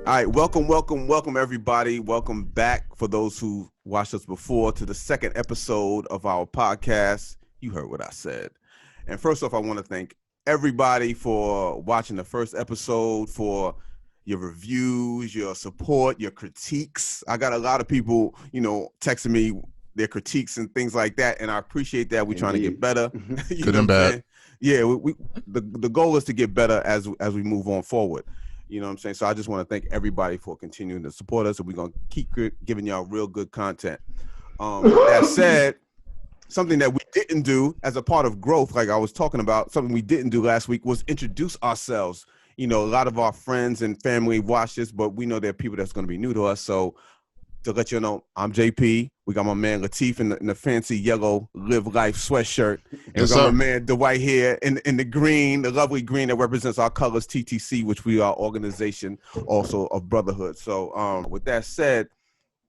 All right, welcome, everybody. Welcome back for those who watched us before to the second episode of our podcast. You heard what I said. And first off, I want to thank everybody for watching the first episode, for your reviews, your support, your critiques. I got a lot of people, texting me their critiques and things like that, and I appreciate that. We're trying to get better. Good and bad. Yeah, the goal is to get better as we move on forward. You know what I'm saying? So I just want to thank everybody for continuing to support us, and we're going to keep giving y'all real good content. With that said, something that we didn't do as a part of growth, like I was talking about, something we didn't do last week was introduce ourselves. A lot of our friends and family watch this, but we know there are people that's going to be new to us. So to let you know, I'm JP. We got my man Latif in the fancy yellow Live Life sweatshirt. And we got my man Dwight here in the green, the lovely green that represents our colors, TTC, which we are organization also of brotherhood. So with that said,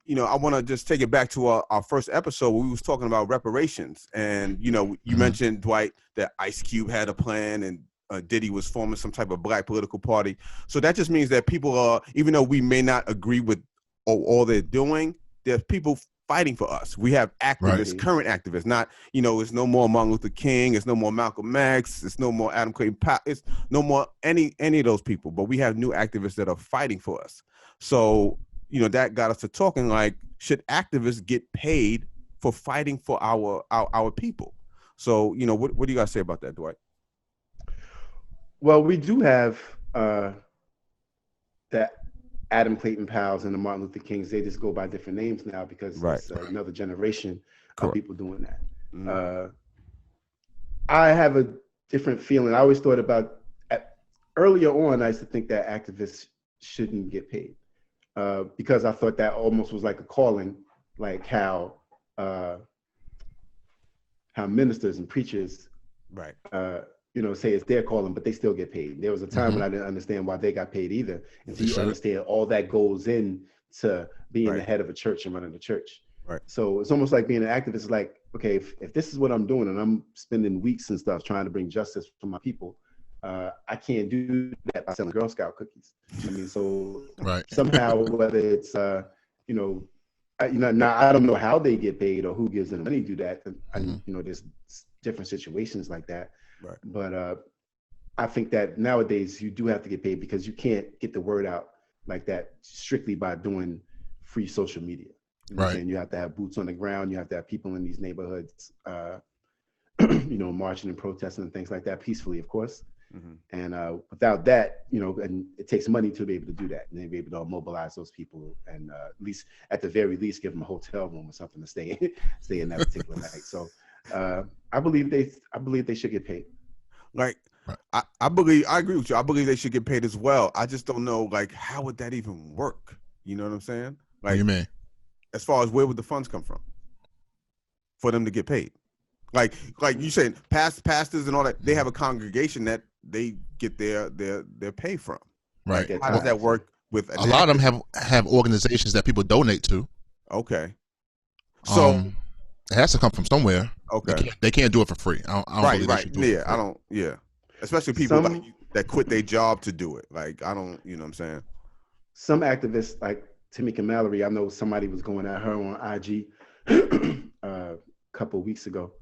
I want to just take it back to our first episode where we was talking about reparations. And, you mentioned, Dwight, that Ice Cube had a plan and Diddy was forming some type of black political party. So that just means that people are, even though we may not agree with all they're doing, there's people fighting for us. We have activists, current activists, not, it's no more Martin Luther King, it's no more Malcolm X, it's no more Adam Clayton Powell, it's no more any of those people, but we have new activists that are fighting for us. So, that got us to talking, like, should activists get paid for fighting for our people? So, what do you guys say about that, Dwight? Well, we do have that Adam Clayton Powell's and the Martin Luther Kings. They just go by different names now because it's another generation of people doing that. Mm-hmm. I have a different feeling. I always thought about, earlier on, I used to think that activists shouldn't get paid because I thought that almost was like a calling, like how ministers and preachers say it's their calling, but they still get paid. There was a time when I didn't understand why they got paid either. And so you understand all that goes in to being the head of a church and running the church. Right. So it's almost like being an activist is like, okay, if this is what I'm doing and I'm spending weeks and stuff trying to bring justice for my people, I can't do that by selling Girl Scout cookies. I mean, so somehow, whether it's, now I don't know how they get paid or who gives them money to do that. There's different situations like that. Right. But I think that nowadays you do have to get paid because you can't get the word out like that strictly by doing free social media. And you have to have boots on the ground. You have to have people in these neighborhoods, marching and protesting and things like that peacefully, of course. Mm-hmm. And without that, and it takes money to be able to do that, and they be able to mobilize those people, and at the very least, give them a hotel room or something to stay in that particular night. So. I believe they should get paid. Like, I agree with you. I believe they should get paid as well. I just don't know, like, how would that even work? You know what I'm saying? Like, what do you mean? As far as where would the funds come from for them to get paid? Like you saying, pastors and all that, they have a congregation that they get their pay from. Right. Like, how does that work with a lot of them have organizations that people donate to. Okay. So it has to come from somewhere. Okay. They can't do it for free. I don't right. Yeah, I don't. Yeah. Especially people that quit their job to do it. Like, I don't. You know what I'm saying? Some activists like Tamika Mallory. I know somebody was going at her on IG a couple of weeks ago,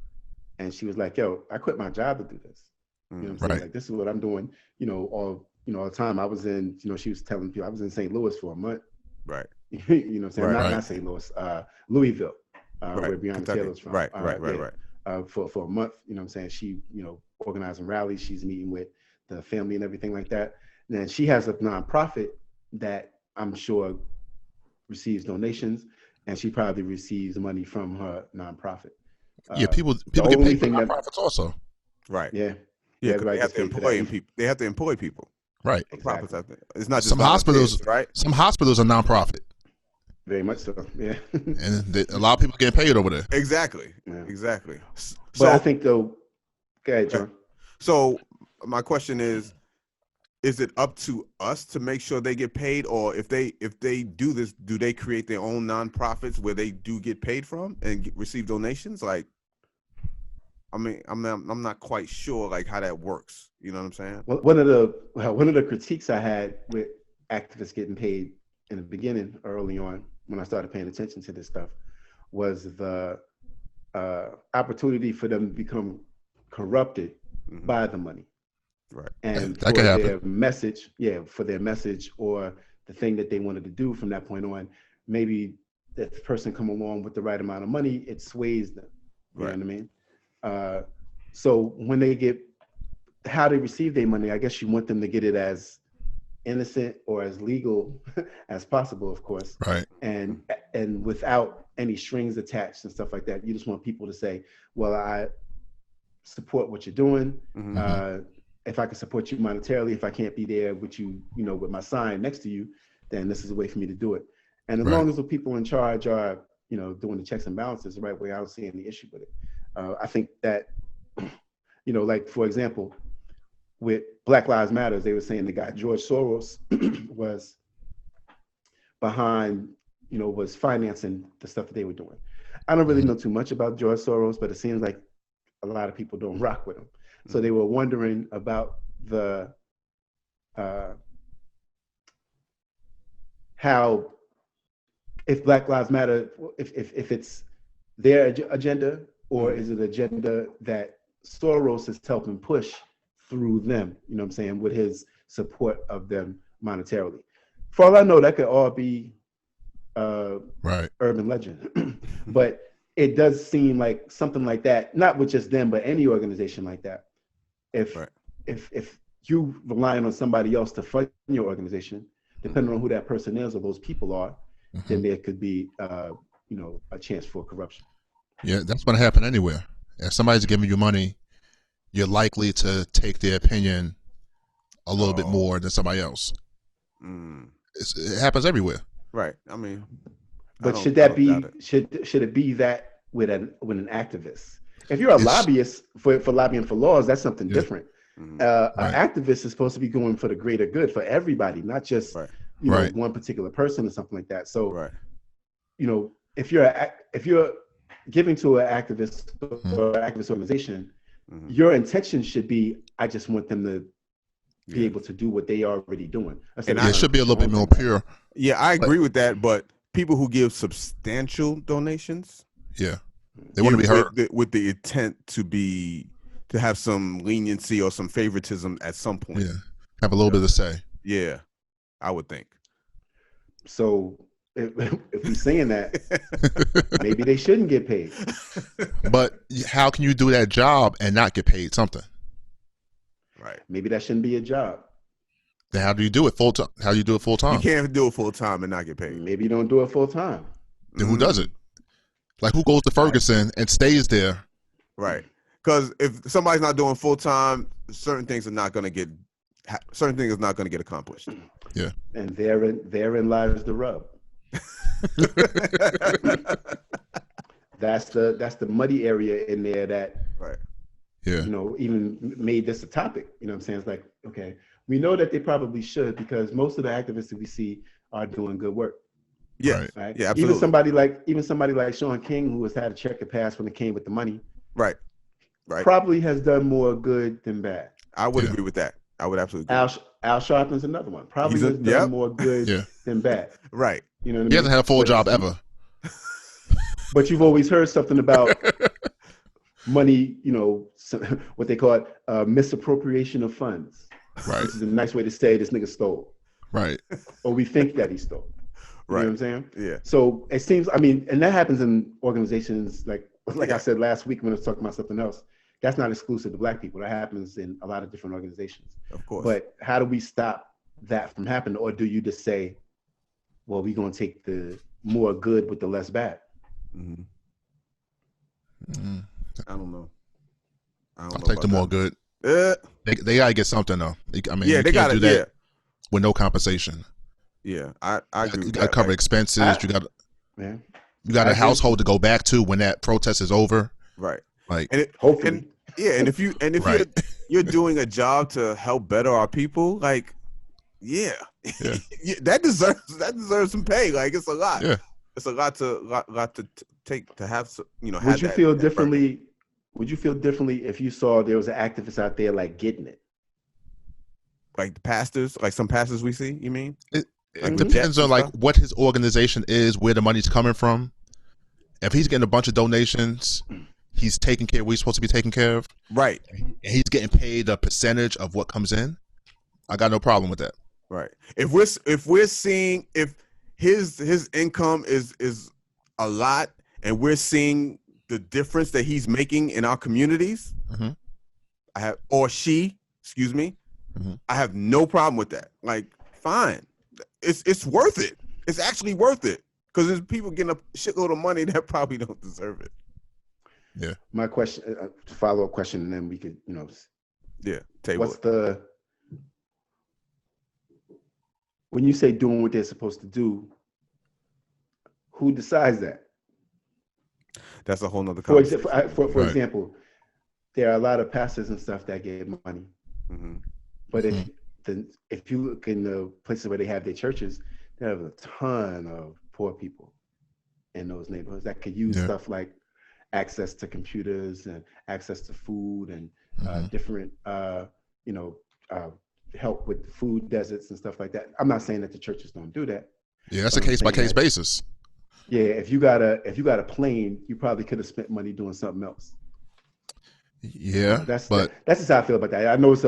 and she was like, "Yo, I quit my job to do this. You know what I'm saying? Like, this is what I'm doing. All the time. I was in. She was telling people I was in St. Louis for a month. Right. You know what I'm saying? Not St. Louis. Louisville. Where Breonna Taylor's from. Right. For a month, you know what I'm saying? She, organizing rallies, she's meeting with the family and everything like that. And then she has a nonprofit that I'm sure receives donations, and she probably receives money from her nonprofit. People get paid for nonprofits also. Right. Yeah. Yeah, they have to employ people. They have to employ people. Right. Exactly. It's not just some hospitals, right? Some hospitals are nonprofit. Very much so, yeah. And a lot of people getting paid over there. Exactly. But I think though, go ahead, John. So my question is it up to us to make sure they get paid, or if they do this, do they create their own nonprofits where they do get paid from and receive donations? Like, I mean, I'm not quite sure like how that works. You know what I'm saying? Well, one of the critiques I had with activists getting paid in the beginning, early on, when I started paying attention to this stuff, was the opportunity for them to become corrupted by the money. Right. And that for can their message, for their message or the thing that they wanted to do from that point on, maybe that the person come along with the right amount of money, it sways them. You know what I mean? So when they get, how they receive their money, I guess you want them to get it as innocent or as legal as possible, of course. Right. And without any strings attached and stuff like that. You just want people to say, well, I support what you're doing. If I can support you monetarily, if I can't be there with you, with my sign next to you, then this is a way for me to do it. And as long as the people in charge are, doing the checks and balances the right way, I don't see any issue with it. I think that, like, for example, with Black Lives Matter, they were saying the guy George Soros was behind, was financing the stuff that they were doing. I don't really know too much about George Soros, but it seems like a lot of people don't rock with him. So they were wondering about the how, if Black Lives Matter, if it's their agenda, or is it agenda that Soros is helping push through them, with his support of them monetarily. For all I know, that could all be urban legend. But it does seem like something like that, not with just them, but any organization like that. If you relying on somebody else to fund your organization, depending on who that person is or those people are, then there could be a chance for corruption. Yeah, that's going to happen anywhere. If somebody's giving you money, you're likely to take their opinion a little bit more than somebody else. It happens everywhere. Right. I mean, but should that be should it be that with an activist? If you're a lobbyist for lobbying for laws, that's something different. An activist is supposed to be going for the greater good for everybody, not just one particular person or something like that. So, if you're giving to an activist or an activist organization, your intention should be, I just want them to be able to do what they are already doing. And it should be a little bit more pure. Yeah, I agree with that. But people who give substantial donations, they want to be heard with the intent to have some leniency or some favoritism at some point. Yeah, have a little bit of say. Yeah, I would think. So if we're saying that, maybe they shouldn't get paid. But how can you do that job and not get paid something? Right. Maybe that shouldn't be a job. Then how do you do it full time? How do you do it full time? You can't do it full time and not get paid. Maybe you don't do it full time. Then who does it? Like, who goes to Ferguson and stays there? Right. Because if somebody's not doing full time, certain things are not going to get accomplished. Yeah. And therein lies the rub. That's the muddy area in there that even made this a topic. You know what I'm saying? It's like, okay, we know that they probably should, because most of the activists that we see are doing good work. Yeah, right. Yeah, absolutely. Even somebody like Sean King, who has had a check to pass when it came with the money, right, probably has done more good than bad. I would agree with that. I would absolutely agree. Al Sharpton's another one. Probably has done more good than bad. Right. You know what I mean? He hasn't had a full job ever. But you've always heard something about money, what they call it, misappropriation of funds. Right. This is a nice way to say this nigga stole. Right. Or we think that he stole. You know what I'm saying? Yeah. So it seems, and that happens in organizations like I said last week when I was talking about something else. That's not exclusive to Black people. That happens in a lot of different organizations. Of course. But how do we stop that from happening? Or do you just say, well, we're going to take the more good with the less bad? Mm-hmm. Mm-hmm. I don't know. I'll take the more good. They got to get something, though. They got to do that with no compensation. Yeah, I agree. You got to cover expenses. You got a household to go back to when that protest is over. Right. Like, hopefully. And if you're doing a job to help better our people, like, that deserves some pay. Like, it's a lot. Yeah. It's a lot to take to have. Would you feel differently? Would you feel differently if you saw there was an activist out there like getting it? like the pastors, like some pastors we see. You mean? It Like depends on like what his organization is, where the money's coming from. If he's getting a bunch of donations, he's taking care of what he's supposed to be taking care of. Right. And he's getting paid a percentage of what comes in. I got no problem with that. Right. If we're seeing if his income is a lot, and we're seeing the difference that he's making in our communities, mm-hmm. I have no problem with that. Like, fine, it's worth it. It's actually worth it because there's people getting a shitload of money that probably don't deserve it. Yeah. My question, follow-up question, and then we could, table. When you say doing what they're supposed to do, who decides that? That's a whole nother conversation. For example, there are a lot of pastors and stuff that get money. Mm-hmm. But if you look in the places where they have their churches, they have a ton of poor people in those neighborhoods that could use stuff like access to computers and access to food and different, help with food deserts and stuff like that. I'm not saying that the churches don't do that. Yeah, that's a case by case basis. Yeah, if you got a plane, you probably could have spent money doing something else. Yeah, that's just how I feel about that. I know it's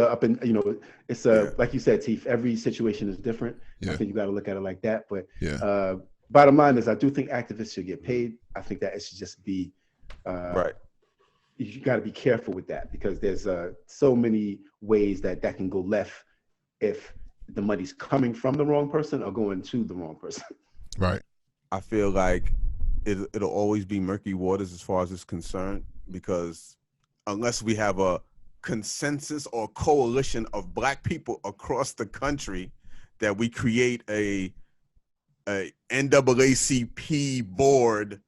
like you said, Teef. Every situation is different. Yeah. I think you got to look at it like that. But bottom line is, I do think activists should get paid. I think that it should just be right. You got to be careful with that because there's so many ways that can go left if the money's coming from the wrong person or going to the wrong person. Right. I feel like it'll always be murky waters as far as it's concerned because unless we have a consensus or coalition of Black people across the country that we create a NAACP board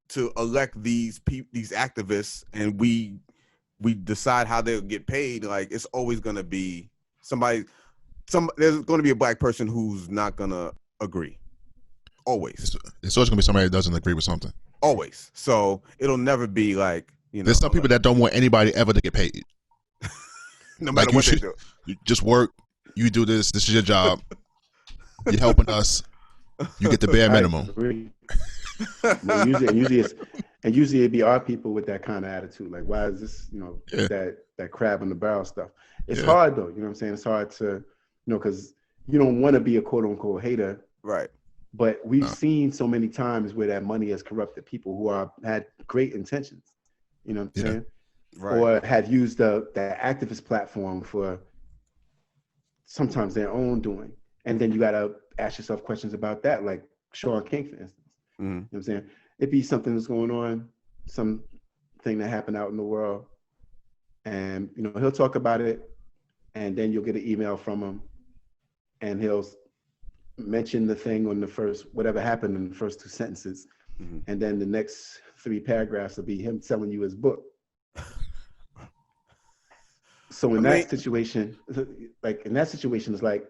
to elect these activists and we decide how they'll get paid, like it's always going to be there's going to be a Black person who's not going to agree. Always. It's always going to be somebody that doesn't agree with something. Always. So it'll never be like, there's some people that don't want anybody ever to get paid. No matter what they do. You just work, you do this is your job. You're helping us. You get the bare minimum. Usually it'd be our people with that kind of attitude. Like, why is this, that crab in the barrel stuff? It's hard though, you know what I'm saying? It's hard to, because you don't want to be a quote unquote hater. Right. But we've seen so many times where that money has corrupted people who had great intentions. You know what I'm saying? Right. Or have used the activist platform for sometimes their own doing. And then you got to ask yourself questions about that, like Shaun King, for instance. Mm-hmm. You know what I'm saying? It'd be something that's going on, something that happened out in the world. And, he'll talk about it. And then you'll get an email from him. And he'll mention the thing on the first, whatever happened in the first 2 sentences. Mm-hmm. And then the next 3 paragraphs will be him selling you his book. So in that situation, it's like,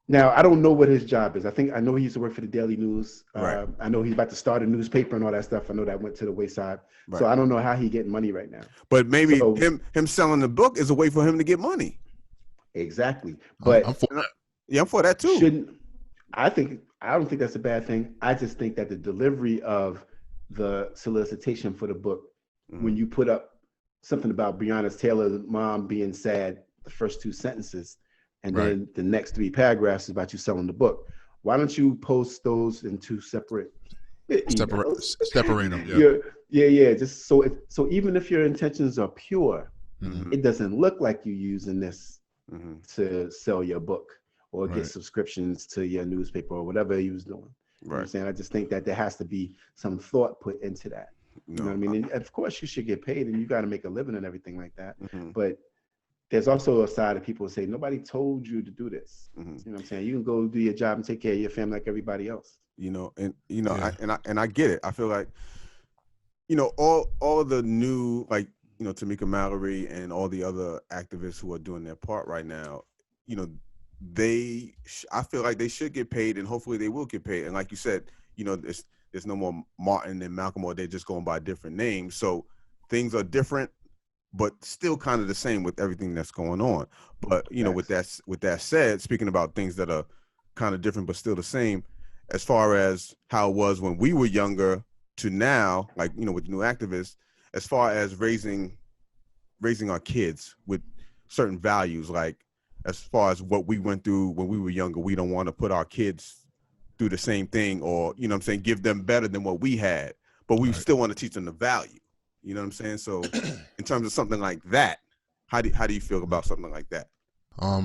now I don't know what his job is. I know he used to work for the Daily News. Right. I know he's about to start a newspaper and all that stuff. I know that went to the wayside. Right. So I don't know how he getting money right now. But maybe him selling the book is a way for him to get money. Exactly. But I'm for that too. I don't think that's a bad thing. I just think that the delivery of the solicitation for the book, when you put up something about Breonna Taylor's mom being sad, the first 2 sentences, and then the next 3 paragraphs is about you selling the book. Why don't you post those in 2 separate? Separate them. Yeah. Just so even if your intentions are pure, it doesn't look like you're using this to sell your book or get subscriptions to your newspaper or whatever he was doing. You know what I'm saying? I just think that there has to be some thought put into that. You know what I mean? And of course you should get paid and you got to make a living and everything like that. But there's also a side of people who say, nobody told you to do this. You know what I'm saying? You can go do your job and take care of your family like everybody else. I get it. I feel like, all the new, like, Tamika Mallory and all the other activists who are doing their part right now, I feel like they should get paid and hopefully they will get paid. And like you said, there's no more Martin and Malcolm, or they're just going by different names. So things are different. but still kind of the same with everything that's going on. But you know, with that said, speaking about things that are kind of different but still the same, as far as how it was when we were younger to now, like, you know, with new activists, as far as raising our kids with certain values, like as far as what we went through when we were younger, we don't want to put our kids through the same thing, or, you know what I'm saying, give them better than what we had, but we still want to teach them the value. You know what I'm saying? So in terms of something like that, how do you feel about something like that? I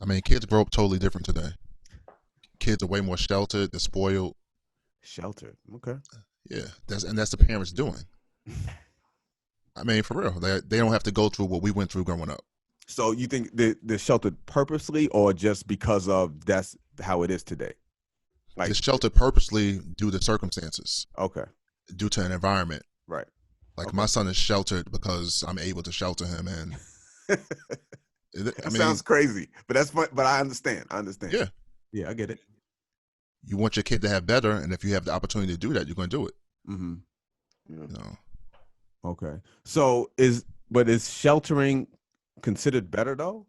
mean, kids grow up totally different today. Kids are way more sheltered, they're spoiled. Sheltered, okay. Yeah, that's the parents doing. I mean, for real, they don't have to go through what we went through growing up. So you think they're sheltered purposely, or just because of that's how it is today? Like, they're sheltered purposely due to circumstances. Okay. Due to an environment. Right. Like, my son is sheltered because I'm able to shelter him, and it sounds crazy, but that's fun. But I understand. Yeah. Yeah, I get it. You want your kid to have better, and if you have the opportunity to do that, you're going to do it. Mm-hmm. Yeah. You know. Okay. So is sheltering considered better though?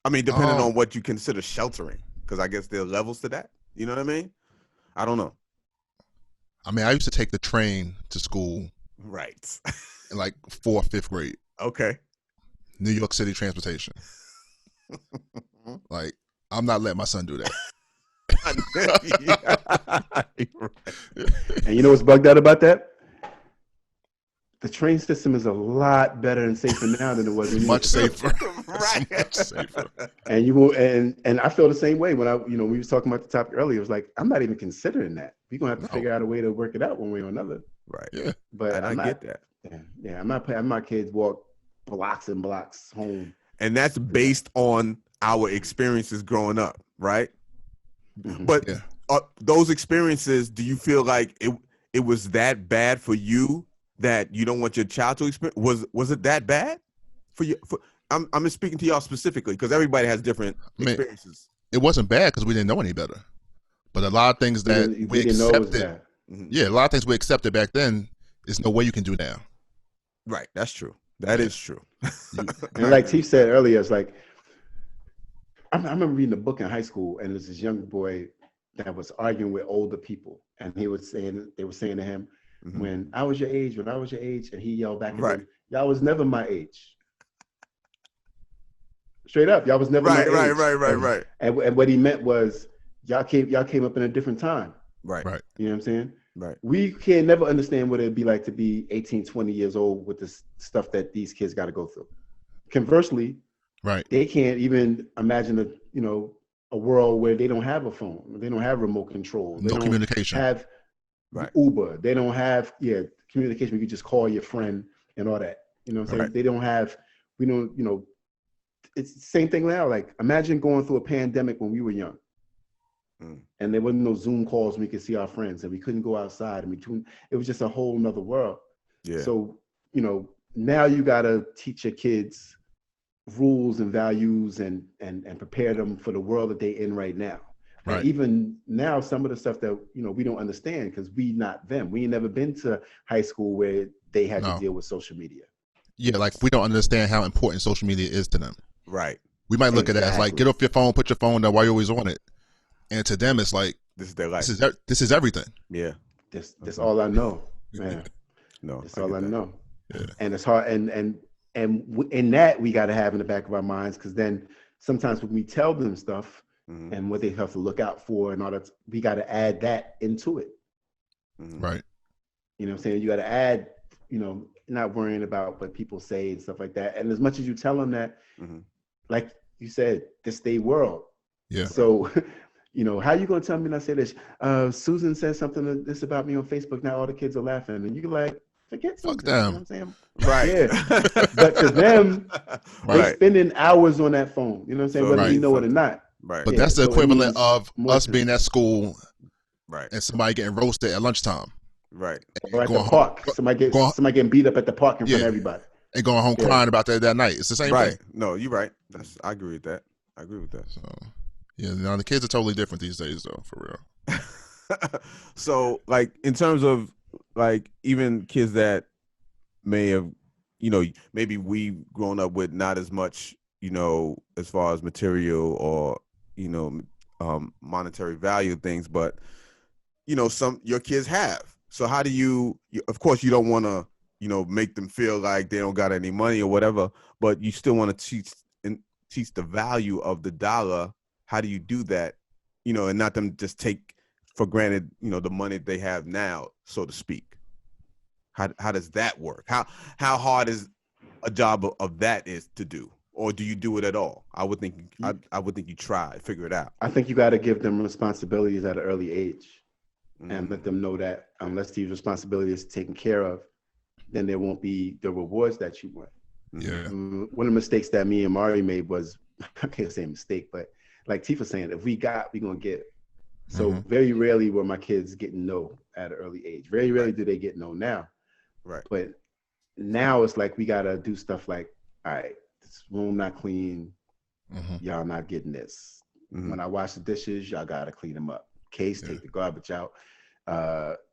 I mean, depending on what you consider sheltering, because I guess there are levels to that. You know what I mean? I don't know. I mean, I used to take the train to school. Right. In like 4th, 5th grade. Okay. New York City transportation. Like, I'm not letting my son do that. And you know what's bugged out about that? The train system is a lot better and safer now than it was. Much safer. Right. Much safer. And you will, and I feel the same way when we was talking about the topic earlier. It was like, I'm not even considering that. We're gonna have to figure out a way to work it out one way or another. Right. Yeah. But I get that. Yeah. I'm not paying my kids walk blocks and blocks home. And that's based on our experiences growing up, right? Mm-hmm. But those experiences, do you feel like it was that bad for you that you don't want your child to experience? Was it that bad for you? I'm just speaking to y'all specifically because everybody has different experiences. It wasn't bad because we didn't know any better. But a lot of things that we accepted, a lot of things we accepted back then, there's no way you can do now. Right, that's true. That is true. And like T said earlier, it's like, I remember reading a book in high school, and there's this young boy that was arguing with older people, and they were saying to him, mm-hmm. when I was your age, and he yelled back at them, y'all was never my age. Straight up, y'all was never my age. Right. And what he meant was y'all came up in a different time. Right. You know what I'm saying? Right. We can never understand what it'd be like to be 18, 20 years old with this stuff that these kids got to go through. Conversely, they can't even imagine a world where they don't have a phone, they don't have remote control, no communication, have Uber, they don't have communication. You can just call your friend and all that. You know what I'm saying? They don't have. We don't. It's the same thing now. Like, imagine going through a pandemic when we were young. And there wasn't no Zoom calls and we could see our friends, and we couldn't go outside, and it was just a whole nother world. Yeah. So, now you got to teach your kids rules and values and prepare them for the world that they're in right now. Right. And even now, some of the stuff that, we don't understand because we not them. We ain't never been to high school where they had to deal with social media. Yeah, like we don't understand how important social media is to them. Right. We might look at it as like, get off your phone, put your phone down while you're always on it. And to them, it's like, this is their life. This is everything. Yeah. That's all I know, man. No, that's all I know. Yeah. And it's hard. And in that, we got to have in the back of our minds, because then sometimes when we tell them stuff and what they have to look out for and all that, we got to add that into it. Right. You know what I'm saying? You got to add, not worrying about what people say and stuff like that. And as much as you tell them that, like you said, this they world. Yeah. So, how you going to tell me not to say this? Susan said something this about me on Facebook. Now all the kids are laughing. And you can like, forget Susan. Fuck them. You know what I'm saying? Right. Yeah. But to them, they're spending hours on that phone. You know what I'm saying? So, whether you know it or not. Right. But that's the equivalent of us being at school, right, and somebody getting roasted at lunchtime. Right. Or at the park. Somebody getting beat up at the park in front of everybody. And going home crying about that night. It's the same thing. No, you're right. I agree with that. So, yeah, the kids are totally different these days, though, for real. So, like, in terms of, like, even kids that may have, you know, maybe we've grown up with not as much, you know, as far as material or, you know, monetary value things, but you know, some your kids have. So how do of course you don't want to, you know, make them feel like they don't got any money or whatever, but you still want to teach the value of the dollar. How do you do that? You know, and not them just take for granted, you know, the money they have now, so to speak. How does that work? How hard is a job of that is to do? Or do you do it at all? I would think you try, figure it out. I think you got to give them responsibilities at an early age, and let them know that unless these responsibilities are taken care of, then there won't be the rewards that you want. Yeah. One of the mistakes that me and Mari made was, I can't say a mistake, but like Tifa saying, if we got, we're gonna get. So very rarely were my kids getting no at an early age. Very rarely do they get no now. Right. But now it's like we gotta do stuff like, all right, this room not clean, y'all not getting this. When I wash the dishes, y'all gotta clean them up. Case, take the garbage out.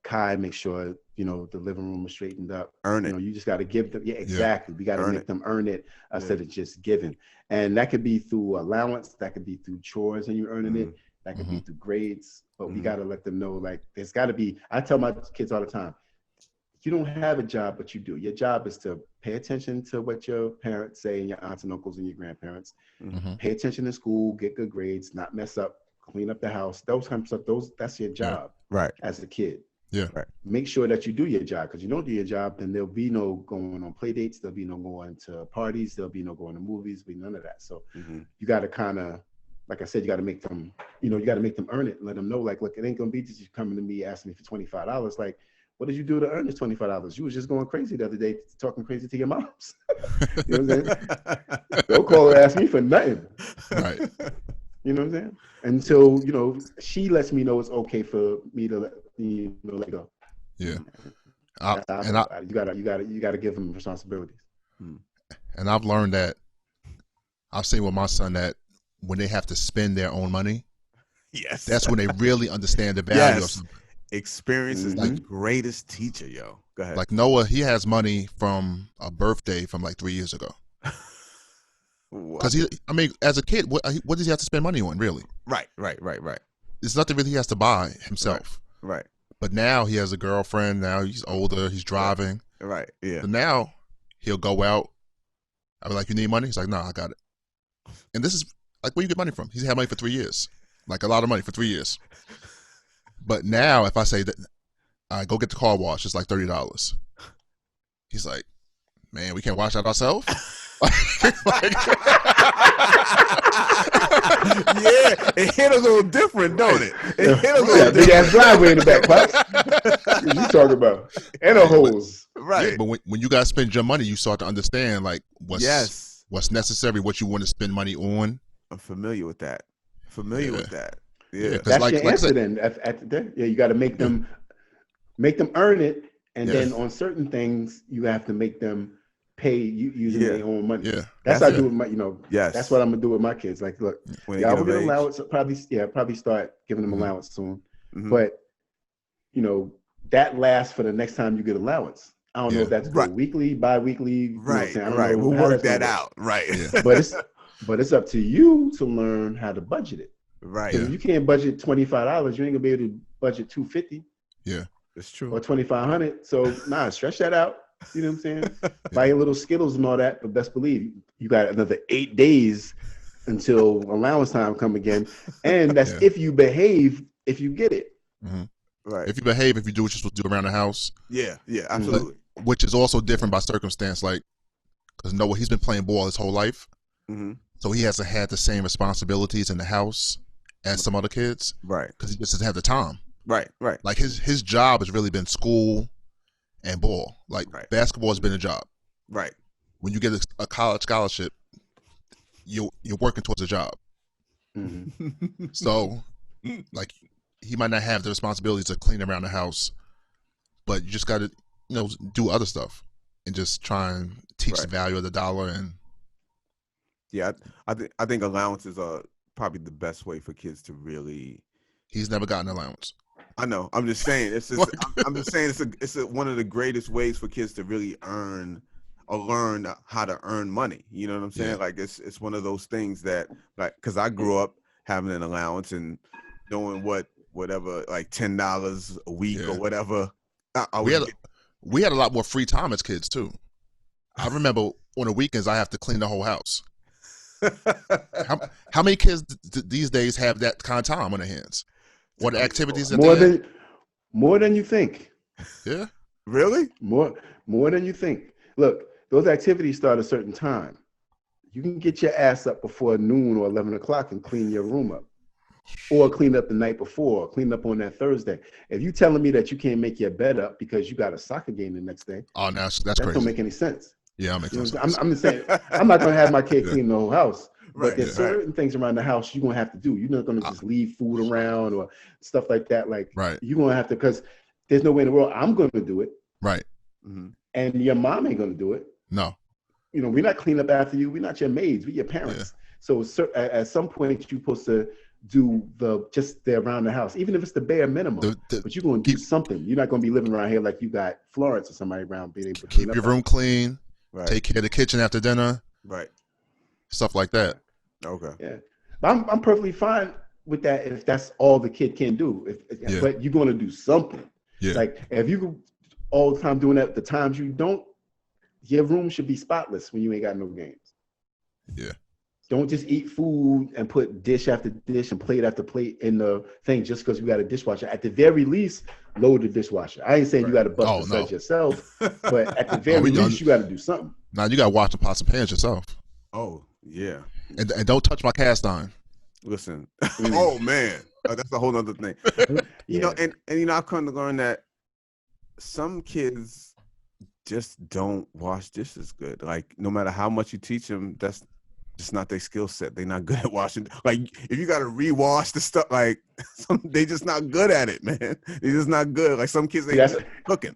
Kai, make sure, you know, the living room is straightened up. Earn it. You know, you just gotta give them, exactly. We gotta make them earn it instead of just giving. And that could be through allowance, that could be through chores and you earning it, that could be through grades, but we gotta let them know, like, there's gotta be, I tell my kids all the time, you don't have a job, but you do. Your job is to pay attention to what your parents say and your aunts and uncles and your grandparents. Pay attention in school, get good grades, not mess up, clean up the house, those kinds of stuff. That's your job as a kid. Yeah. Right. Make sure that you do your job, because you don't do your job, then there'll be no going on play dates, there'll be no going to parties, there'll be no going to movies, be none of that. So you got to kind of, like I said, you got to make them, you know, you got to make them earn it and let them know, like, look, it ain't going to be just you coming to me asking me for $25. Like, what did you do to earn this $25? You was just going crazy the other day, talking crazy to your moms. You know what I'm saying? Don't call her, ask me for nothing. Right. You know what I'm saying? Until, you know, she lets me know it's okay for me to let go. Yeah. You gotta give them responsibilities. And I've learned that, I've seen with my son that when they have to spend their own money, that's when they really understand the value of something. Experience is the greatest teacher, yo. Go ahead. Like Noah, he has money from a birthday from like 3 years ago. Because as a kid, what does he have to spend money on, really? Right. There's nothing really he has to buy himself. Right. But now he has a girlfriend. Now he's older. He's driving. Right. Yeah. So now he'll go out. I'll be like, "You need money?" He's like, "No, I got it." And this is like, where you get money from? He's had money for 3 years, like a lot of money for 3 years. But now, if I say that, I go get the car wash, it's like $30. He's like, "Man, we can't wash that ourselves." Yeah, it hit a little different, don't it? It hit a little different. Big ass driveway in the back, Pops. What you talking about? And a hose. Right. Yeah, but when you guys spend your money, you start to understand like what's necessary, what you want to spend money on. I'm familiar with that. Yeah. That's like, your answer then. You got to make them earn it, and then on certain things you have to make them pay you using their own money. Yeah, that's what I do with my. That's what I'm gonna do with my kids. Like, look, we're gonna allowance. Probably start giving them allowance soon, but that lasts for the next time you get allowance. I don't know if that's weekly, bi-weekly. Right. We'll work that out. Right. Yeah. But it's up to you to learn how to budget it. Right. Because if you can't budget $25, you ain't gonna be able to budget $250. Yeah, that's true. Or $2,500. So stretch that out. You know what I'm saying? Buy your little Skittles and all that, but best believe you got another 8 days until allowance time come again. And that's if you behave, if you get it. Mm-hmm. Right. If you behave, if you do what you're supposed to do around the house. Yeah, absolutely. Which is also different by circumstance, like because Noah, he's been playing ball his whole life. Mm-hmm. So he hasn't had the same responsibilities in the house as some other kids. Right. Because he just doesn't have the time. Right. Like his job has really been school and ball. Like basketball has been a job. Right. When you get a college scholarship, you're working towards a job. Mm-hmm. So, like, he might not have the responsibility to clean around the house, but you just got to, do other stuff and just try and teach the value of the dollar. And yeah, I think allowances are probably the best way for kids to really. He's never gotten allowance. I know. I'm just saying. It's just. I'm just saying. It's one of the greatest ways for kids to really earn or learn how to earn money. You know what I'm saying? Yeah. Like it's one of those things that, like, because I grew up having an allowance and knowing whatever, like $10 a week or whatever. We had a lot more free time as kids too. I remember on the weekends I have to clean the whole house. How many kids these days have that kind of time on their hands? What activities that more than you think. Yeah. Really? More than you think. Look, those activities start at a certain time. You can get your ass up before noon or 11 o'clock and clean your room up. Or clean up the night before, or clean up on that Thursday. If you telling me that you can't make your bed up because you got a soccer game the next day, oh, that's that crazy. Don't make any sense. Yeah, that makes sense. I'm just saying, I'm not gonna have my kid clean the whole house, but there's certain things around the house you're gonna have to do. You're not gonna just leave food around or stuff like that. Like, you're gonna have to, because there's no way in the world I'm gonna do it. Right. Mm-hmm. And your mom ain't gonna do it. No. You know, we're not cleaning up after you. We're not your maids. We're your parents. Yeah. So at some point, you're supposed to do the around the house, even if it's the bare minimum. But you're going to do something. You're not going to be living around here like you got Florence or somebody around being able to keep your room clean. Right. Take care of the kitchen after dinner. Right. Stuff like that. Okay. Yeah, but I'm perfectly fine with that if that's all the kid can do. But you're going to do something. Yeah. Like if you all the time doing that, the times you don't, your room should be spotless when you ain't got no games. Yeah. Don't just eat food and put dish after dish and plate after plate in the thing just because you got a dishwasher. At the very least, load the dishwasher. I ain't saying you got to bust the set yourself, but at the very least, you got to do something. Now you got to wash the pots and pans yourself. Oh, yeah. And don't touch my cast iron. Listen. Oh, man. That's a whole other thing. You know, and you know, I've come to learn that some kids just don't wash dishes good. Like, no matter how much you teach them, that's just not their skill set. They're not good at washing. Like, if you got to rewash the stuff, like, they just not good at it, man. They're just not good. Like, some kids ain't cooking.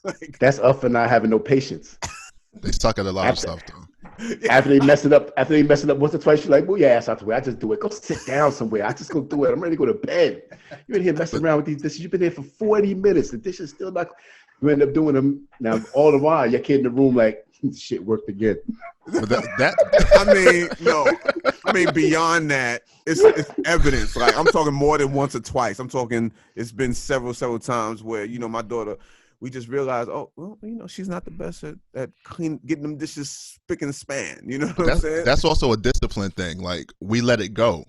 Like, that's up for not having no patience. They suck at a lot of stuff, though. After they mess it up once or twice, you're like, "Well, your ass out the way. I just do it. Go sit down somewhere. I just go do it. I'm ready to go to bed. You're in here messing around with these dishes. You've been here for 40 minutes. The dishes still not. You end up doing them now. All the while, your kid in the room like, shit worked again. But that I mean, no. I mean, beyond that, it's evidence. Like, I'm talking more than once or twice. I'm talking. It's been several times where, you know, my daughter, we just realized, oh, well, you know, she's not the best at getting them dishes spick and span. You know what I'm saying? That's also a discipline thing. Like, we let it go.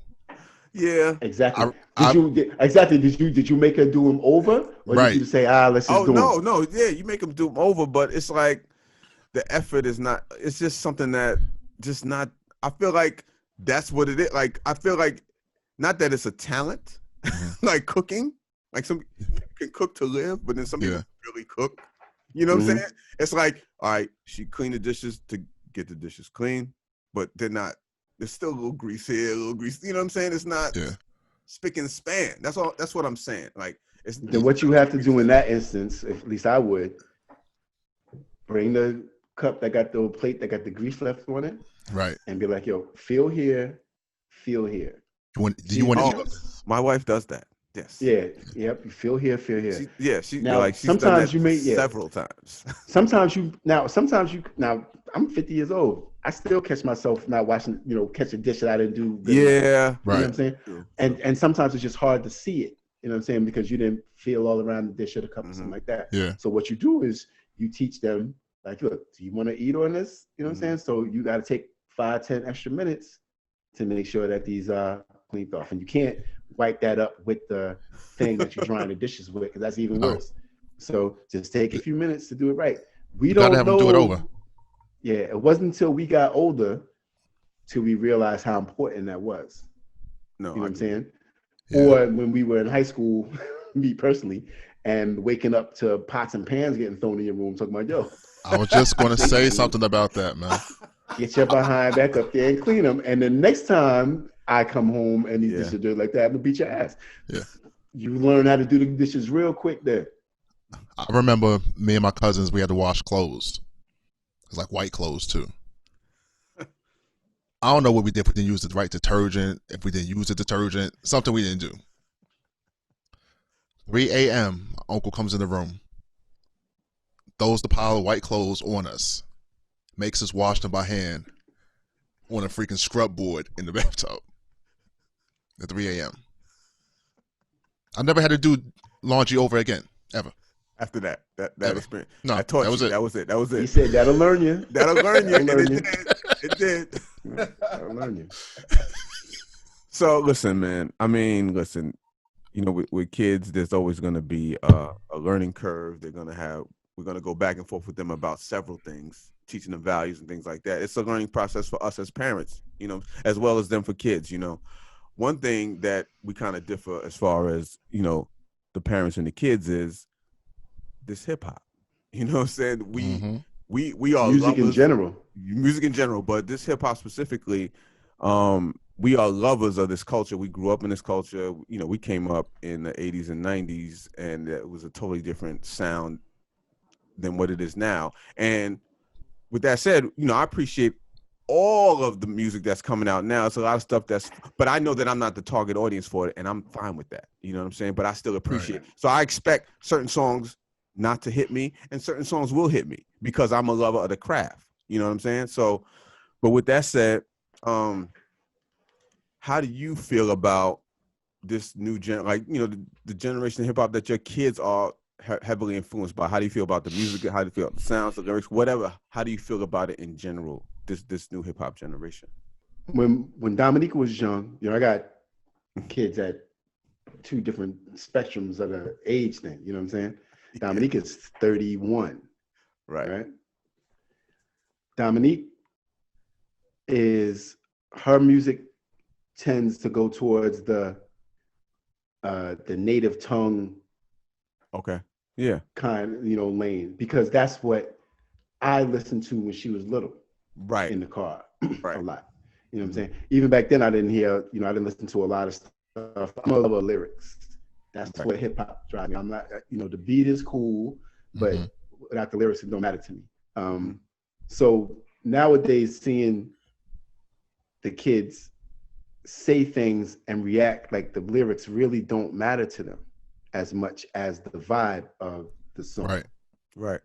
Yeah, exactly. Did you make her do them over, or did you say, let's just do them? No, yeah, you make them do them over, but it's like the effort is not. It's just something that just not. I feel like that's what it is. Like, I feel like not that it's a talent, like cooking. Like, some people can cook to live, but then some people really cook. You know what I'm saying? It's like, all right, she cleaned the dishes to get the dishes clean, but they're not. There's still a little grease here, a little grease. You know what I'm saying? It's not spick and span. That's all. That's what I'm saying. Like, then what you have to do in that instance, at least I would, bring the cup that got the plate that got the grease left on it, right, and be like, "Yo, feel here, feel here." Do you want to? My wife does that. Yes. Yeah. Yep. You feel here, feel here. She's sometimes done that you may several times. Sometimes you now. I'm 50 years old. I still catch myself not watching. You know, catch a dish that I didn't do. Yeah. You know what I'm saying? And sometimes it's just hard to see it. You know what I'm saying? Because you didn't feel all around the dish or the cup or something like that. Yeah. So what you do is you teach them, like, look, do you want to eat on this? You know what I'm saying? So you got to take 5-10 extra minutes to make sure that these are cleaned off, and you can't wipe that up with the thing that you're drying the dishes with, because that's even worse. So just take a few minutes to do it right. We don't have to do it over. Yeah, it wasn't until we got older till we realized how important that was. No, you know what I'm saying? Yeah. Or when we were in high school, me personally, and waking up to pots and pans getting thrown in your room, talking about, yo. I was just going to say something about that, man. Get your behind back up there and clean them. And the next time I come home and these dishes are like that, I'm going to beat your ass. Yeah. You learn how to do the dishes real quick there. I remember me and my cousins, we had to wash clothes. It's like white clothes, too. I don't know what we did. If we didn't use the right detergent, if we didn't use the detergent, something we didn't do. 3 a.m. Uncle comes in the room, throws the pile of white clothes on us, makes us wash them by hand on a freaking scrub board in the bathtub at 3 a.m. I never had to do laundry over again, ever. After that experience. No, I taught that was you. it. That was it. That was it. He said that'll learn you. That'll learn you. That'll learn you. It did. That'll learn you. So listen, man. I mean, listen. You know, with kids, there's always going to be a learning curve. We're going to go back and forth with them about several things, teaching them values and things like that. It's a learning process for us as parents, you know, as well as them for kids. You know, one thing that we kind of differ as far as, you know, the parents and the kids is this hip hop. You know what I'm saying? We are music in general, but this hip hop specifically, we are lovers of this culture. We grew up in this culture. You know, we came up in the 80s and 90s, and it was a totally different sound than what it is now. And with that said, you know, I appreciate all of the music that's coming out now. It's a lot of stuff but I know that I'm not the target audience for it, and I'm fine with that. You know what I'm saying? But I still appreciate it. So I expect certain songs not to hit me, and certain songs will hit me because I'm a lover of the craft. You know what I'm saying? So, but with that said, how do you feel about this new like, you know, the generation of hip hop that your kids are heavily influenced by? How do you feel about the music? How do you feel about the sounds, the lyrics, whatever? How do you feel about it in general, this new hip hop generation? When Dominica was young, you know, I got kids at two different spectrums of the age thing. You know what I'm saying? Yeah. Dominica's 31. Right? Dominique her music tends to go towards the native tongue. Okay. Yeah. Kind, you know, lane, because that's what I listened to when she was little. Right. In the car. Right. A lot. You know what I'm saying? Even back then I didn't listen to a lot of stuff. I'm a lover of lyrics. That's what hip hop drives me. I'm not, you know, the beat is cool, but without the lyrics, it don't matter to me. So nowadays, seeing the kids say things and react like the lyrics really don't matter to them as much as the vibe of the song. Right.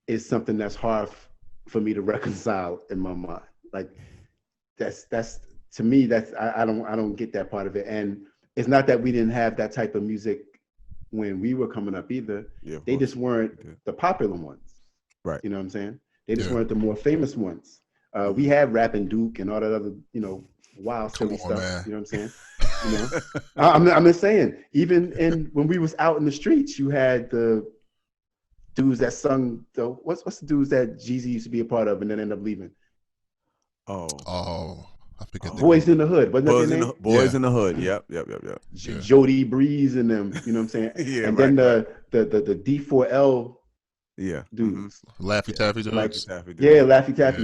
It's something that's hard for me to reconcile in my mind. Like that's to me, that's I don't get that part of it. And it's not that we didn't have that type of music when we were coming up either. Yeah, they just weren't the popular ones. Right. You know what I'm saying? They just weren't the more famous ones. We had Rappin' Duke and all that other, you know, wild silly stuff. Man. You know what I'm saying? You know, I'm just saying. Even when we was out in the streets, you had the dudes that sung what's the dudes that Jeezy used to be a part of and then ended up leaving? Oh, I forget. Boys in the Hood. Wasn't that their name? Boys in the Hood. Yep. Jody Breeze and them. You know what I'm saying? Yeah. And then the D4L. Yeah. Dudes. Laffy Taffy dudes. Laffy Taffy. Yeah.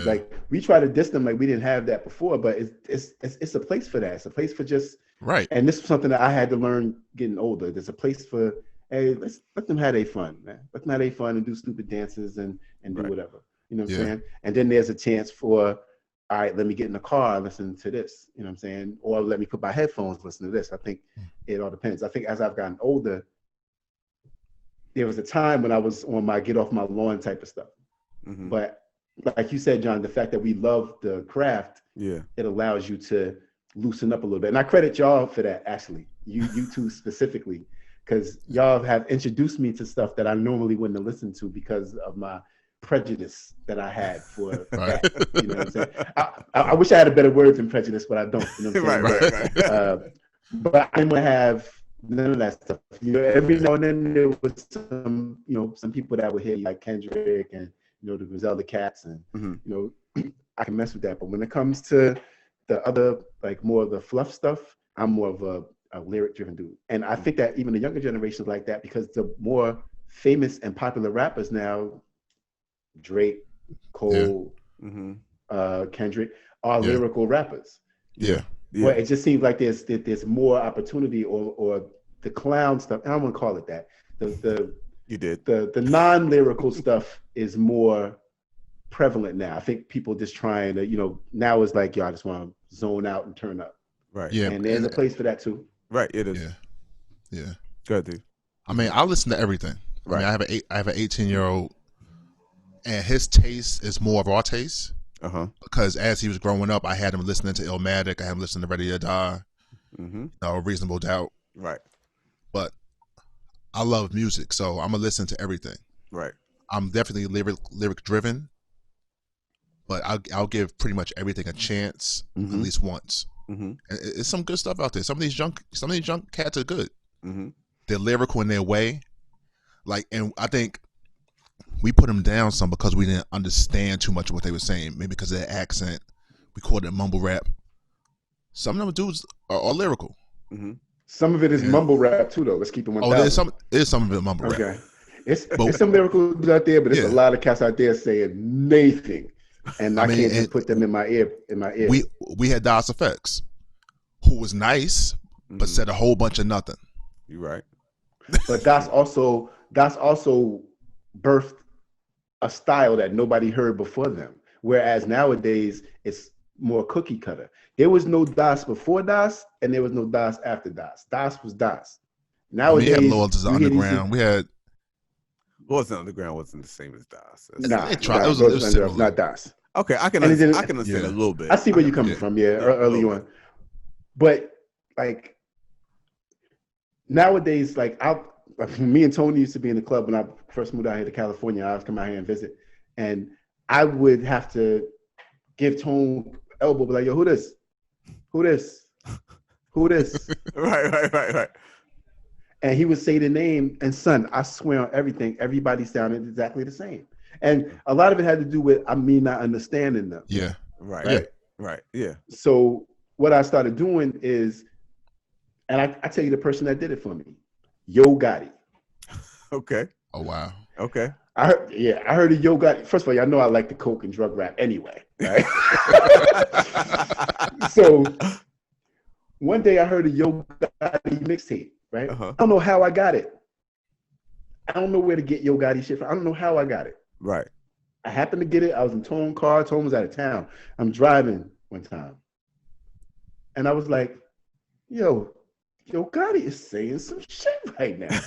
Like we try to diss them like we didn't have that before, but it's a place for that. It's a place for just right. And this is something that I had to learn getting older. There's a place for, hey, let them have their fun, man. Let them have their fun and do stupid dances and do whatever. You know what I'm saying? And then there's a chance for, all right, let me get in the car and listen to this. You know what I'm saying? Or let me put my headphones, listen to this. I think it all depends. I think as I've gotten older, there was a time when I was on my get off my lawn type of stuff. Mm-hmm. But like you said, John, the fact that we love the craft, it allows you to loosen up a little bit. And I credit y'all for that, actually. You two specifically, because y'all have introduced me to stuff that I normally wouldn't have listened to because of my prejudice that I had for that. You know what I'm saying? I wish I had a better word than prejudice, but I don't. You know what I'm saying? Right. But I'm gonna have none of that stuff. You know, every now and then there was some, you know, some people that would hit like Kendrick and, you know, the Griselda Cats and, you know, I can mess with that. But when it comes to the other, like more of the fluff stuff, I'm more of a lyric driven dude. And I think that even the younger generation is like that because the more famous and popular rappers now, Drake, Cole, Kendrick, are lyrical rappers. Yeah. Well, it just seems like there's more opportunity or the clown stuff. I don't want to call it that. The non-lyrical stuff is more prevalent now. I think people just trying to, you know, now it's like, I just want to zone out and turn up. Right. Yeah. And there's a place for that too. Right. It is. Yeah. Good, dude. I mean, I listen to everything. Right. I mean, I have an 18-year-old, and his taste is more of our taste. Because as he was growing up, I had him listening to Illmatic, I had him listening to Ready to Die, Reasonable Doubt. Right. But I love music, so I'm gonna listen to everything. Right. I'm definitely lyric driven, but I'll give pretty much everything a chance at least once. And it's some good stuff out there. Some of these junk cats are good. They're lyrical in their way, and I think we put them down some because we didn't understand too much of what they were saying. Maybe because of their accent, we called it mumble rap. Some of them dudes are lyrical. Some of it is mumble rap too, though. Let's keep it 1,000. There's some of it mumble rap. Okay, it's some lyrical dudes out there, but there's a lot of cats out there saying nothing, and I can't just put them in my ear. We had Das Effects, who was nice, but said a whole bunch of nothing. You're right. But Das also birthed a style that nobody heard before them. Whereas nowadays it's more cookie cutter. There was no Das before Das, and there was no Das after Das. Das was Das. Nowadays, we had Lords of the Underground. We had Lords of the Underground wasn't the same as Das. It was not Das. Okay, I can understand a little bit. I see where you're coming from. Early on, but like nowadays, me and Tony used to be in the club when I first moved out here to California. I would come out here and visit, and I would have to give Tone elbow, be like, "Yo, who this? Who this? Who this?" Right. And he would say the name, and son, I swear on everything, everybody sounded exactly the same. And a lot of it had to do with me not understanding them. Yeah. Right. Yeah. So what I started doing is, and I tell you the person that did it for me, Yo Gotti. Okay. Oh wow. Okay. I heard of Yo Gotti. First of all, y'all know I like the coke and drug rap anyway, right? So one day I heard a Yo Gotti mixtape, right? I don't know how I got it. I don't know where to get Yo Gotti shit from. I don't know how I got it. Right. I happened to get it. I was in Tone's car. Tone was out of town. I'm driving one time, and I was like, Yo Gotti is saying some shit right now.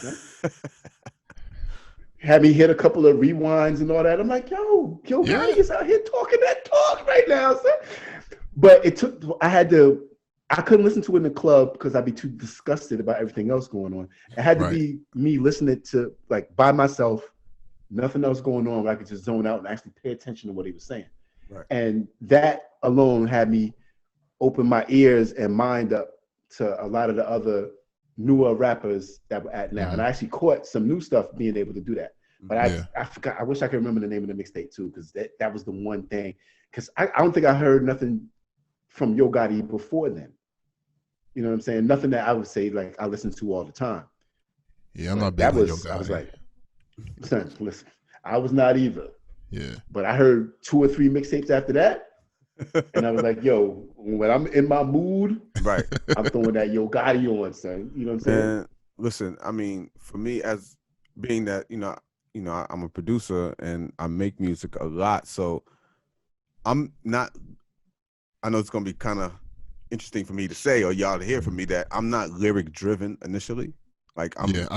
Had me hit a couple of rewinds and all that. I'm like, Yo Gotti is out here talking that talk right now, son. But I couldn't listen to it in the club because I'd be too disgusted about everything else going on. It had to be me listening to by myself, nothing else going on, where I could just zone out and actually pay attention to what he was saying. Right. And that alone had me open my ears and mind up to a lot of the other newer rappers that we're at now. And I actually caught some new stuff being able to do that. But I forgot, I wish I could remember the name of the mixtape too, because that was the one thing. Because I don't think I heard nothing from Yo Gotti before then. You know what I'm saying? Nothing that I would say I listen to all the time. Yeah, I'm not big on Yo Gotti. I was like, son, listen, I was not either. Yeah. But I heard 2 or 3 mixtapes after that. And I was like, yo, when I'm in my mood, right, I'm throwing that Yo Gotti on, son. You know what I'm saying? And listen, I mean, for me, as being that, I'm a producer and I make music a lot, so I know it's gonna be kind of interesting for me to say, or y'all to hear from me, that I'm not lyric driven initially. I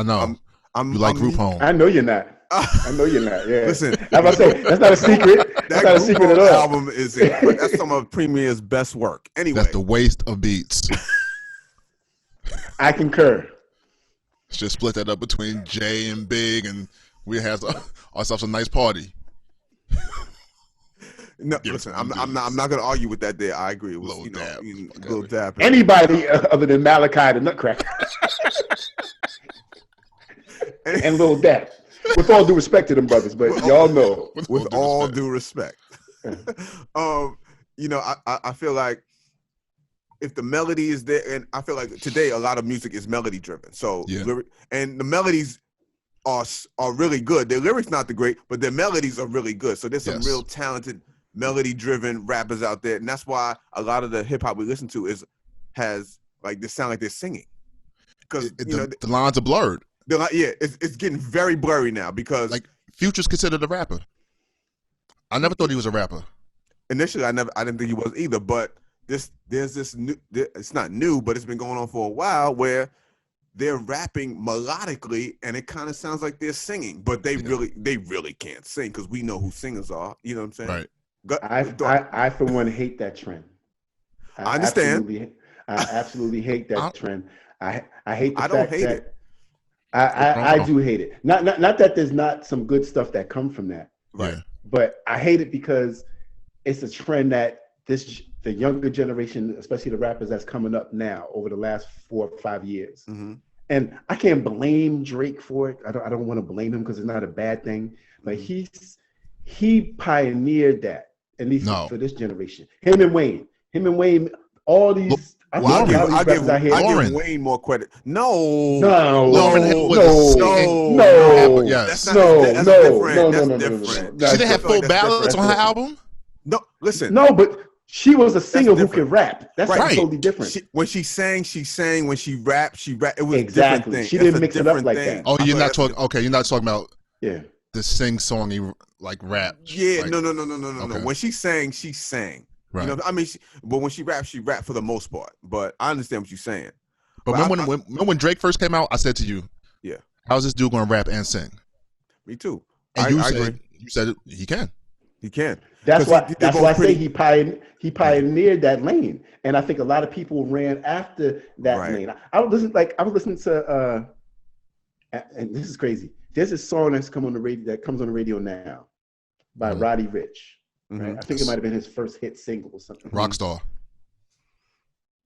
know. You like group home. I know you're not. I know you're not. Yeah. Listen, I'm about to say, that's not a secret. That's not a secret at all. Album is but that's some of Premier's best work. Anyway, that's the waste of beats. I concur. Let's just split that up between Jay and Big, and we have ourselves a nice party. No, listen, I'm not gonna argue with that. There, I agree. It was, little dab. Anybody other than Malachi the Nutcracker and Lil Dap. With all due respect to them brothers, but y'all know. With all due respect. I feel like if the melody is there, and I feel like today a lot of music is melody driven. So and the melodies are really good. Their lyrics not the great, but their melodies are really good. So there's some real talented melody driven rappers out there, and that's why a lot of the hip hop we listen to has they sound like they're singing, because the lines are blurred. It's getting very blurry now, because Future's considered a rapper. I never thought he was a rapper. Initially, I didn't think he was either. But there's this new. It's not new, but it's been going on for a while, where they're rapping melodically, and it kind of sounds like they're singing, but they really can't sing because we know who singers are. You know what I'm saying? Right. I for one hate that trend. I understand. I absolutely hate that trend. I hate the I fact don't hate that it. I do hate it. Not that there's not some good stuff that come from that. Right. But I hate it because it's a trend that the younger generation, especially the rappers that's coming up now over the last 4 or 5 years. Mm-hmm. And I can't blame Drake for it. I don't want to blame him because it's not a bad thing. But he pioneered that, at least for this generation. Him and Wayne, all these. I'll give Wayne more credit. No. Yes. That's different. She didn't have full ballads on her album? No, listen. No, but she was a singer who could rap. That's totally different. When she sang, she sang. When she rapped, she rapped. It was exactly. a different thing. She didn't mix it up like that. Oh, you're not talking. Okay, you're not talking about the sing-songy like rap. Yeah, like, no. When she sang, she sang. Right. You know, I mean, but when she rapped for the most part. But I understand what you're saying. But when Drake first came out, I said to you, "Yeah, how's this dude going to rap and sing?" Me too. And you said he can. He can. That's why I say he pioneered that lane, and I think a lot of people ran after that lane. I was listening to, and this is crazy. There's a song that comes on the radio now by Roddy Ricch. Right? I think it might have been his first hit single or something. Rockstar.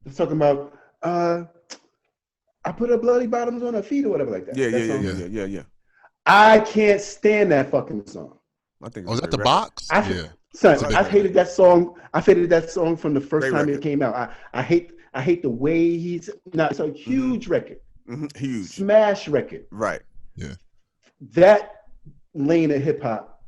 It's talking about I put her bloody bottoms on her feet or whatever like that. Yeah. I can't stand that fucking song. I think. Was that the box? Son, I've hated that song. I hated that song from the first time it came out. I hate the way he's. Now it's a huge record. Huge smash record. Right. Yeah. That lane of hip hop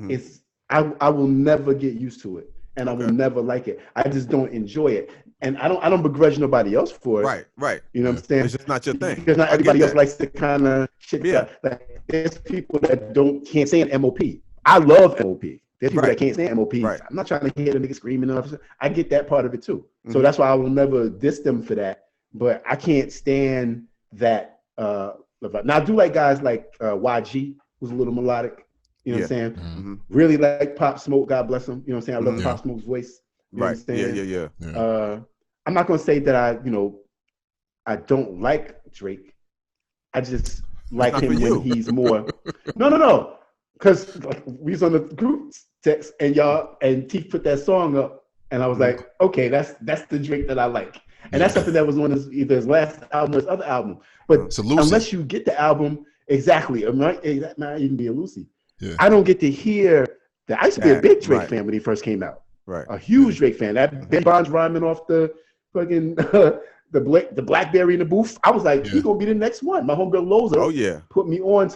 is. I will never get used to it, and I will never like it. I just don't enjoy it, and I don't begrudge nobody else for it. Right. You know what I'm saying? It's just not your thing. Because not everybody else likes the kind of shit. Yeah. Like there's people that can't stand MOP. I love MOP. There's people that can't stand MOP. Right. I'm not trying to hear the niggas screaming. I get that part of it too. So that's why I will never diss them for that. But I can't stand that. Now I do like guys like YG, who's a little melodic. You know what I'm saying? Really like Pop Smoke, God bless him. You know what I'm saying? I love Pop Smoke's voice. You right. Yeah. I'm not gonna say that I don't like Drake. I just like him when he's more. No. Because we was on the group text and T put that song up, and I was like, okay, that's the Drake that I like, and that's something that was on either his last album or his other album. But unless you get the album exactly, it might even be a Lucy. Yeah. I don't get to hear that. I used to be a big Drake fan when he first came out. Right. A huge Drake fan. That Ben Bonds rhyming off the fucking the Blackberry in the booth. I was like, he's gonna be the next one. My homegirl Loza put me on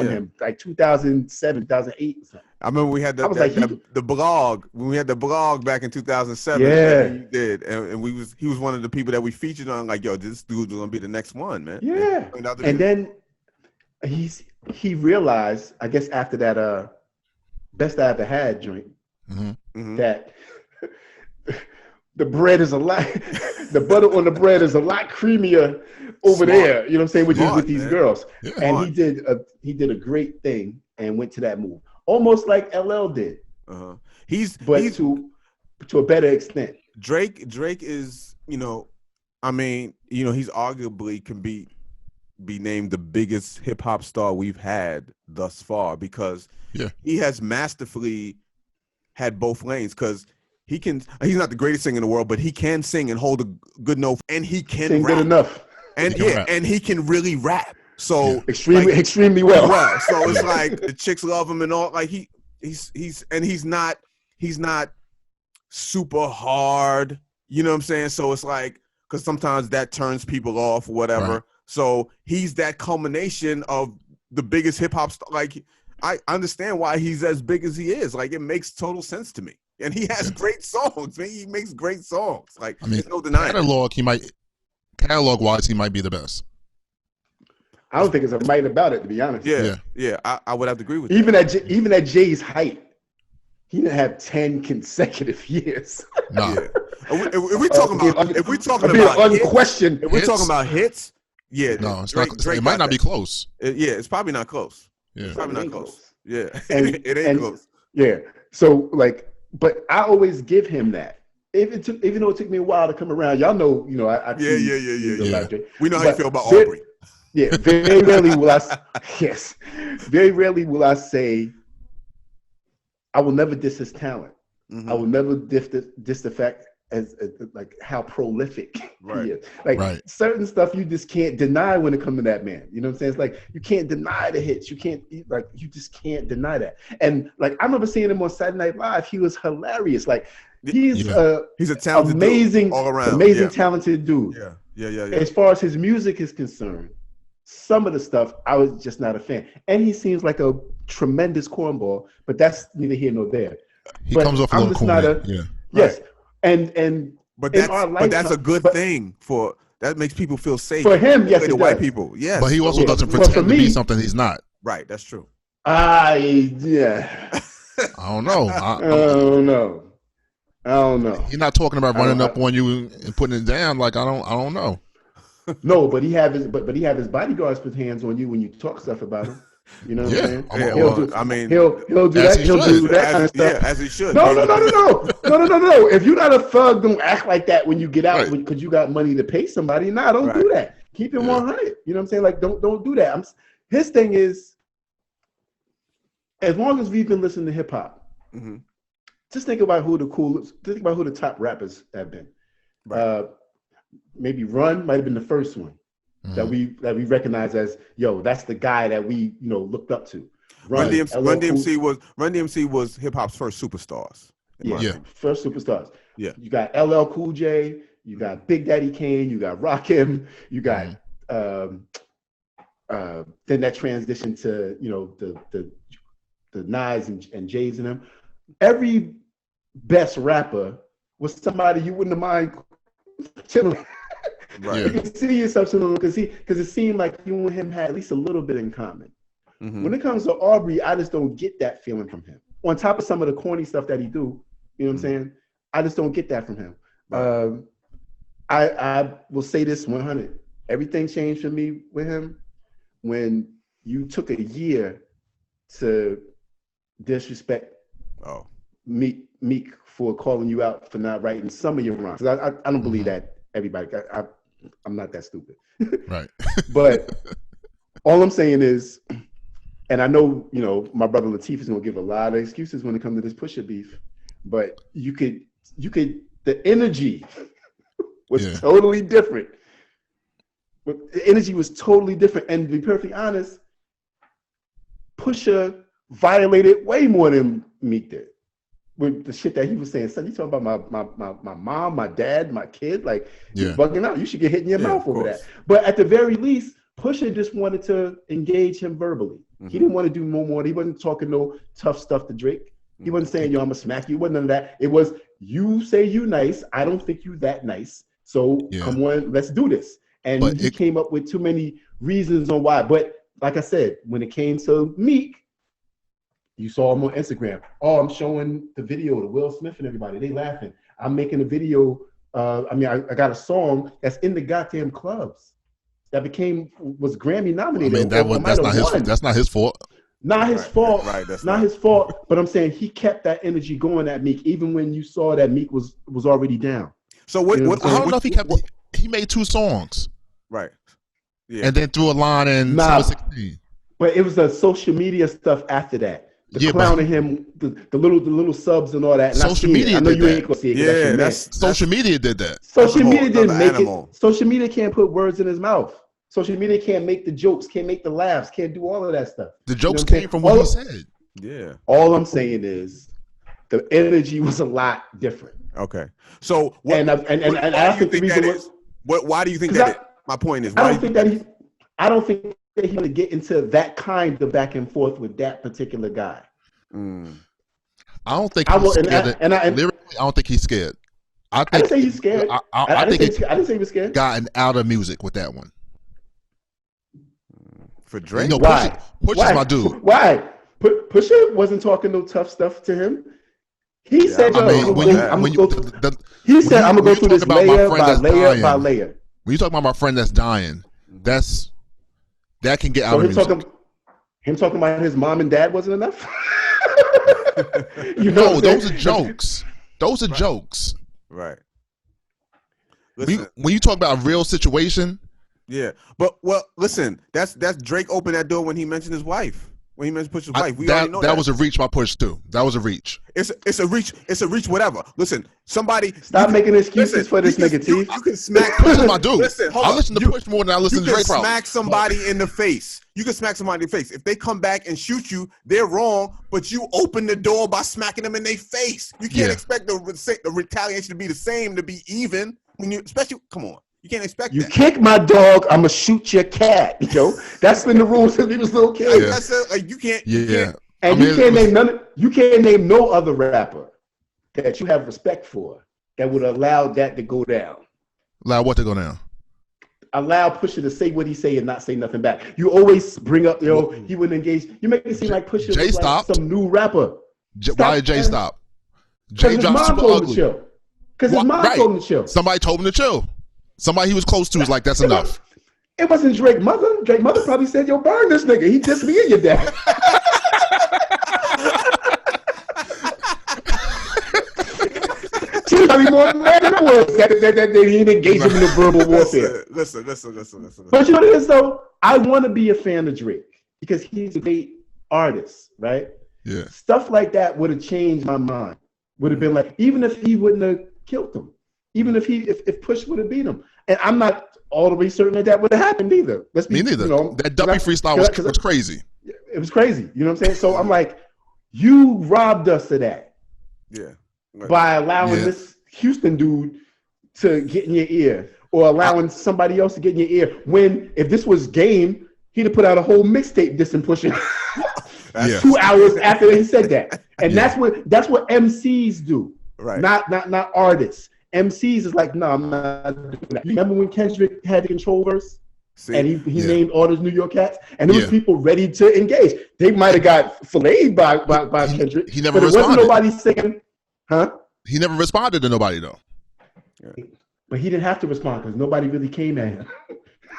him like 2007, 2008. I remember we had the blog when we had the blog back in 2007. Yeah, he did, and he was one of the people that we featured on. Like, yo, this dude's gonna be the next one, man. Yeah, and then he realized, I guess after that Best I Ever Had joint, that the bread is the butter on the bread is a lot creamier over there. You know what I'm saying? With these girls. Yeah. And he did a great thing and went to that move, almost like LL did. He's to a better extent. Drake is, he's arguably can be named the biggest hip hop star we've had thus far because he has masterfully had both lanes because he's not the greatest singer in the world, but he can sing and hold a good note and he can sing rap. Good enough. And and he can really rap. So extremely well. So it's like the chicks love him and all. Like he's not super hard. You know what I'm saying? So it's like because sometimes that turns people off or whatever. Right. So he's that culmination of the biggest hip hop star. Like I understand why he's as big as he is. Like it makes total sense to me. And he has great songs, man. He makes great songs. Like there's no denying. Catalog wise, he might be the best. I don't think it's a might about it, to be honest. Yeah. I would have to agree with even you. Even at Jay's height, he didn't have 10 consecutive years. No. If we're talking about unquestioned, if we're talking about hits, Yeah, no, it's not. It might not be close. Yeah, it's probably not close. Yeah, it's probably not close. Yeah, and, it ain't close. Yeah, so like, but I always give him that. Even though it took me a while to come around, y'all know, I yeah. We know how you feel about Aubrey. Yeah, very rarely will very rarely will I say, I will never diss his talent. I will never diss the fact as like how prolific he is. Like certain stuff you just can't deny when it comes to that man. You know what I'm saying? It's like you can't deny the hits. You just can't deny that. And like I remember seeing him on Saturday Night Live. He was hilarious. Like he's a talented amazing, dude all around. Talented dude. Yeah. As far as his music is concerned, some of the stuff I was just not a fan. And he seems like a tremendous cornball, but that's neither here nor there. He comes off a little corny. Yes. And but that's a good thing for that makes people feel safe for him. Yes, the white people. Yes, but he also doesn't pretend to be something he's not. Right, that's true. I don't know. I don't know. He's not talking about running up on you and putting it down. Like I don't know. No, but he have his bodyguards put hands on you when you talk stuff about him. You know what I'm saying? Yeah, he'll do that. He'll do that kind of stuff. Yeah, as he should. No. If you're not a thug, don't act like that when you get out because you got money to pay somebody. Nah, don't do that. Keep it 100. You know what I'm saying? Like, don't do that. His thing is, as long as we've been listening to hip hop, just think about who the top rappers have been. Right. Maybe Run might have been the first one. That we recognize as that's the guy that we looked up to. Run DMC was hip hop's first superstars. First superstars. Yeah, you got LL Cool J, you got Big Daddy Kane, you got Rakim, you got then that transition to the Nas and J's and them. Every best rapper was somebody you wouldn't have mind chilling. Right. You can see yourself because it seemed like you and him had at least a little bit in common. When it comes to Aubrey, I just don't get that feeling from him. On top of some of the corny stuff that he do, you know what I'm saying? I just don't get that from him. Right. I will say this 100. Everything changed for me with him when you took a year to disrespect Meek for calling you out for not writing some of your rhymes. I don't believe that everybody. I'm not that stupid. Right. But all I'm saying is, and I know, my brother Lateef is going to give a lot of excuses when it comes to this Pusha beef, but you could, the energy was totally different. But the energy was totally different. And to be perfectly honest, Pusha violated way more than Meek did. With the shit that he was saying, son, you talking about my mom, my dad, my kid, like you're bugging out. You should get hit in your mouth over that. But at the very least, Pusha just wanted to engage him verbally. He didn't want to do no more. He wasn't talking no tough stuff to Drake. He wasn't saying, I'm gonna smack you. It wasn't none of that. It was, you say you nice. I don't think you that nice. So come on, let's do this. And he came up with too many reasons on why. But like I said, when it came to Meek, you saw him on Instagram. Oh, I'm showing the video to Will Smith and everybody. They laughing. I'm making a video. I got a song that's in the goddamn clubs that was Grammy nominated. That's not his fault. Not his fault. Right. That's not his fault. But I'm saying he kept that energy going at Meek, even when you saw that Meek was already down. So what? I don't know if he kept. He made 2 songs. Right. Yeah. And then threw a line in 2016. But it was the social media stuff after that. Clowning him, the little subs and all that. And social media. I know you ain't gonna see it. Yeah, that's social media did that. Social media didn't make it. Social media can't put words in his mouth. Social media can't make the jokes, can't make the laughs, can't do all of that stuff. The jokes came from what he said. Yeah. All I'm saying is the energy was a lot different. Okay. So why do you think that is? Why do you think that? My point is, I don't think that he's going to get into that kind of back and forth with that particular guy. I don't think he's scared. I don't think he's scared. I didn't say he's scared. I didn't say he was scared. Gotten out of music with that one. For Drake? Why? Pusha's my dude. Why? Pusha wasn't talking no tough stuff to him. He said, I'm going to go through this layer by layer by layer. When you talk about my friend that's dying, that can get out of music. Him talking about his mom and dad wasn't enough. No, those are jokes. Those are jokes. Right. When you talk about a real situation. Yeah, but listen, that's Drake opened that door when he mentioned his wife. When he mentioned Push's wife, we already know that was a reach by Push too. That was a reach. It's a reach. It's a reach. Whatever. Listen, somebody stop making excuses for this nigga. You can smack Push is my dude. Listen, I listen to Push more than I listen to Drake. You can smack somebody in the face. You can smack somebody in the face. If they come back and shoot you, they're wrong. But you open the door by smacking them in their face. You can't expect the retaliation to be the same, to be even. When you, especially, come on. You can't expect you that. Kick my dog, I'm gonna shoot your cat. That's been the rules since he was little kid. Yeah. You can't. Yeah. And you can't name You can't name no other rapper that you have respect for that would allow that to go down. Allow what to go down? Allow Pusha to say what he say and not say nothing back. You always bring up, he wouldn't engage. You make it seem like Pusha was like some new rapper. Why did Jay stop? Jay dropped super ugly. Because his mom told him to chill. Somebody told him to chill. Somebody he was close to was like, that's enough. It wasn't Drake's mother. Drake's mother probably said, yo, burn this nigga. He dissed me and your dad. She was probably more mad than it was that he didn't engage him in the verbal warfare. Listen. But you know what it is, though? I want to be a fan of Drake because he's a great artist, right? Yeah. Stuff like that would have changed my mind. Would have been like, even if he wouldn't have killed him. Even if Push would have beat him. And I'm not all the way certain that would have happened either. Me neither. That Duppy freestyle was crazy. It was crazy. You know what I'm saying? So I'm like, you robbed us of that. Yeah. Right. By allowing this Houston dude to get in your ear or allowing somebody else to get in your ear. When, if this was Game, he'd have put out a whole mixtape dissing Pusha 2 hours after he said that. And that's what MCs do. Right. Not artists. MCs is like, no, I'm not doing that. You remember when Kendrick had the Control verse? And he named all those New York cats? And there was people ready to engage. They might have got filleted by Kendrick. He never responded. But wasn't nobody saying, huh? He never responded to nobody, though. But he didn't have to respond because nobody really came at him.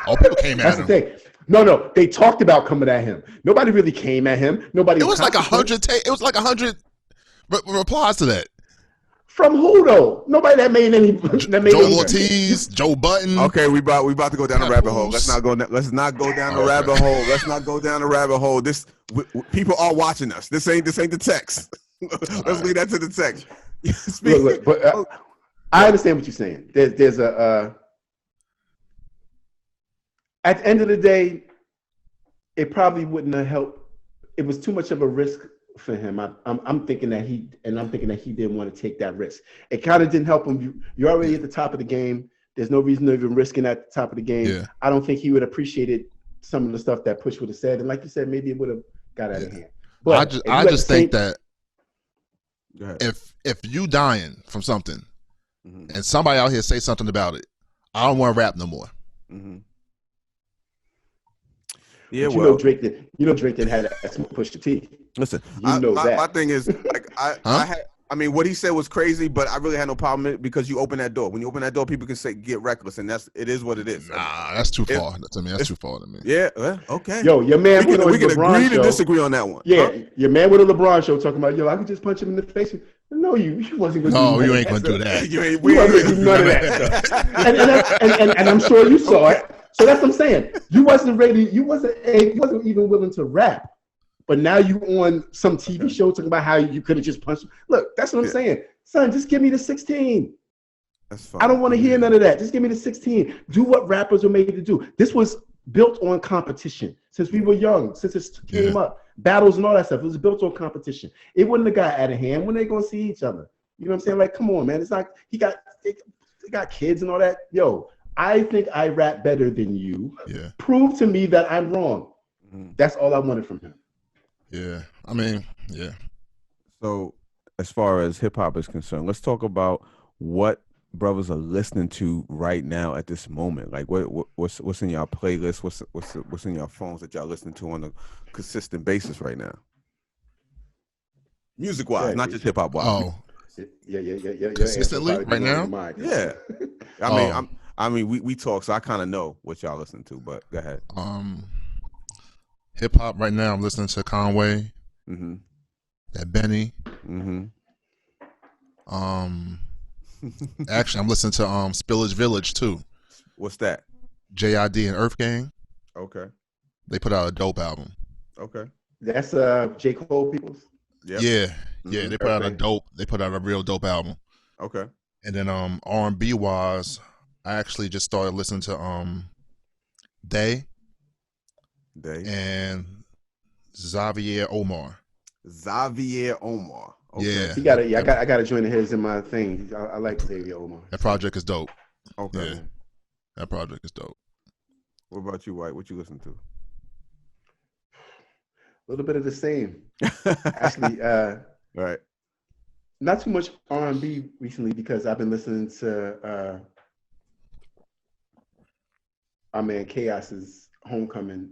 Oh, people came at him. That's the thing. No, they talked about coming at him. Nobody really came at him. Nobody. It was like 100. It was like 100 replies to that. From who though? Nobody that made any. Joe Ortiz, Joe Button. Okay, we about to go down the rabbit hole. Let's not go down the rabbit hole. Let's not go down the rabbit hole. People are watching us. This ain't the text. Let's leave that to the text. Look, but I understand what you're saying. There's a. At the end of the day, it probably wouldn't have helped. It was too much of a risk for him. I'm thinking that he didn't want to take that risk. It kind of didn't help him. You're already at the top of the game. There's no reason to even risking at the top of the game. Yeah. I don't think he would have appreciated some of the stuff that Push would have said. And like you said, maybe it would have got out of hand. But I just think that if you dying from something and somebody out here say something about it, I don't want to rap no more. Mm-hmm. Yeah, but Drake didn't have that Push to T. Listen, my thing is like I mean, what he said was crazy, but I really had no problem with it because you open that door. When you open that door, people can get reckless, and it is what it is. Nah, that's too far. That's too far to me. Yeah, okay. Yo, your man we can agree to disagree on that one. Yeah, your man with a LeBron show talking about, I could just punch him in the face. No, you wasn't going to do that. No, you ain't going to do that. You wasn't going to do none of that. and I'm sure you saw it. So that's what I'm saying. You wasn't ready. You wasn't even willing to rap. But now you on some TV show talking about how you could have just punched him. Look, that's what I'm saying. Son, just give me the 16. That's fine. I don't want to hear none of that. Just give me the 16. Do what rappers were made to do. This was built on competition. Since we were young, since it came up, battles and all that stuff, it was built on competition. It wouldn't have got out of hand when they going to see each other. You know what I'm saying? Like, come on, man. It's not, they got kids and all that. Yo, I think I rap better than you. Yeah. Prove to me that I'm wrong. That's all I wanted from him. Yeah, I mean, yeah. So, as far as hip hop is concerned, let's talk about what brothers are listening to right now at this moment. Like, what's in your playlist? What's in your phones that y'all listening to on a consistent basis right now? Music wise, not just hip hop wise. Yeah. Consistently right now. Yeah. I mean, I mean, we talk, so I kind of know what y'all listen to. But go ahead. Hip hop right now. I'm listening to Conway. Mm-hmm. That Benny. Mm-hmm. Actually, I'm listening to Spillage Village too. What's that? JID and Earth Gang. Okay. They put out a dope album. Okay. That's J. Cole people's. Yep. Yeah. They put out a dope. They put out a real dope album. Okay. And then R&B wise, I actually just started listening to Day and Xavier Omar. Xavier Omar. Okay. Yeah. I gotta join his in my thing. I like Xavier Omar. That project is dope. Okay. Yeah. That project is dope. What about you, White? What you listen to? A little bit of the same. Actually, right. Not too much R&B recently because I've been listening to our man Chaos's Homecoming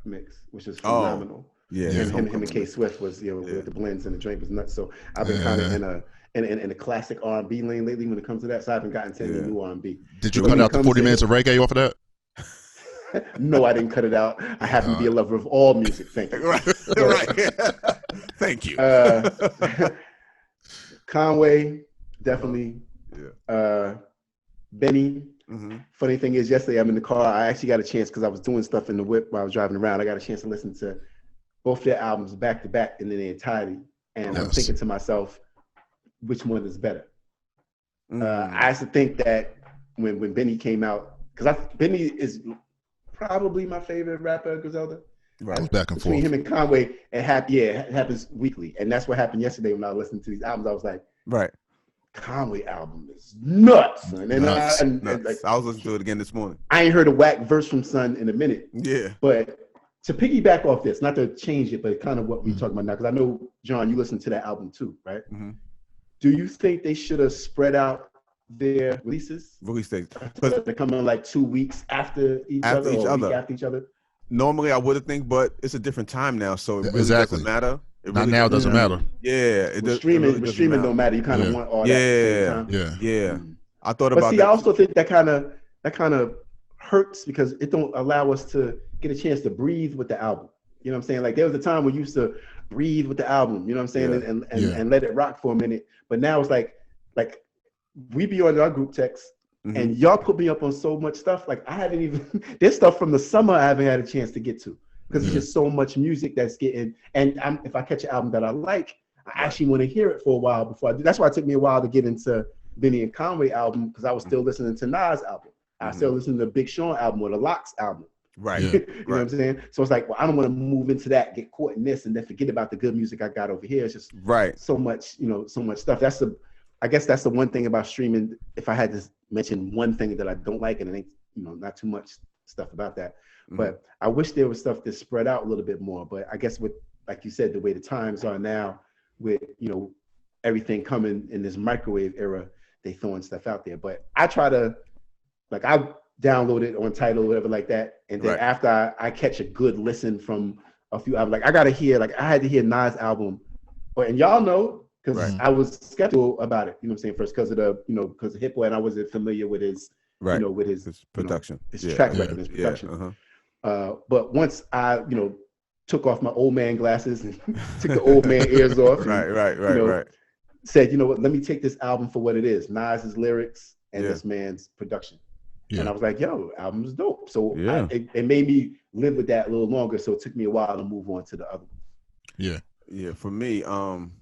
mix, which is phenomenal. Yeah, him and K Swift was with the blends and the joint was nuts. So I've been kind of in a classic R&B lane lately when it comes to that. So I haven't gotten to any new R&B. Did you cut out the 40 minutes of reggae off of that? No, I didn't cut it out. I happen to be a lover of all music. Thank you. Right. Thank you. Conway, definitely. Yeah. Benny. Mm-hmm. Funny thing is, yesterday I'm in the car. I actually got a chance because I was doing stuff in the whip while I was driving around. I got a chance to listen to both their albums back to back in their entirety, and I'm thinking to myself, which one is better? I used to think that when Benny came out, because Benny is probably my favorite rapper, Griselda. Right. Back and Between forth. him and Conway, it happens weekly, and that's what happened yesterday when I listened to these albums. I was like, right. Conway album is nuts, man. And nuts. Like, I was listening to it again this morning. I ain't heard a whack verse from Son in a minute. Yeah. But to piggyback off this, not to change it, but kind of what we're talking about now, because I know, John, you listened to that album too, right? Mm-hmm. Do you think they should have spread out their releases? Release dates. They're coming like 2 weeks after each other. Week after each other? Normally I would have think, but it's a different time now, so it really doesn't matter. Not now, doesn't matter. Yeah. Streaming don't matter. You kind of want all that at the same time. Yeah. I thought about that. But see, I also think that kind of hurts because it don't allow us to get a chance to breathe with the album. You know what I'm saying? Like there was a time when you used to breathe with the album, you know what I'm saying? And let it rock for a minute. But now it's like we be on our group text and y'all put me up on so much stuff. Like I haven't even, there's stuff from the summer I haven't had a chance to get to because there's just so much music that's getting, and if I catch an album that I like, I actually want to hear it for a while before I do. That's why it took me a while to get into Benny and Conway album because I was still listening to Nas album. I still listen to the Big Sean album or the Locks album. Right. You know what I'm saying? So it's like, well, I don't want to move into that, get caught in this, and then forget about the good music I got over here. It's just so much, so much stuff. I guess that's the one thing about streaming. If I had to mention one thing that I don't like, and it ain't, not too much stuff about that, but I wish there was stuff that spread out a little bit more. But I guess with, like you said, the way the times are now, with everything coming in this microwave era, they throwing stuff out there. But I try to, I download it on Tidal or whatever like that, and then after I catch a good listen from a few albums, I gotta hear, I had to hear Nas album, and y'all know because I was skeptical about it, you know what I'm saying, first because of the, because of Hit Boy, and I wasn't familiar with his, with his production, his track record, his production. But once I, took off my old man glasses and took the old man ears off, and, said, what, let me take this album for what it is, Nas's lyrics and this man's production. And I was like, yo, album's dope. So it made me live with that a little longer. So it took me a while to move on to the other one. Yeah. For me, I'm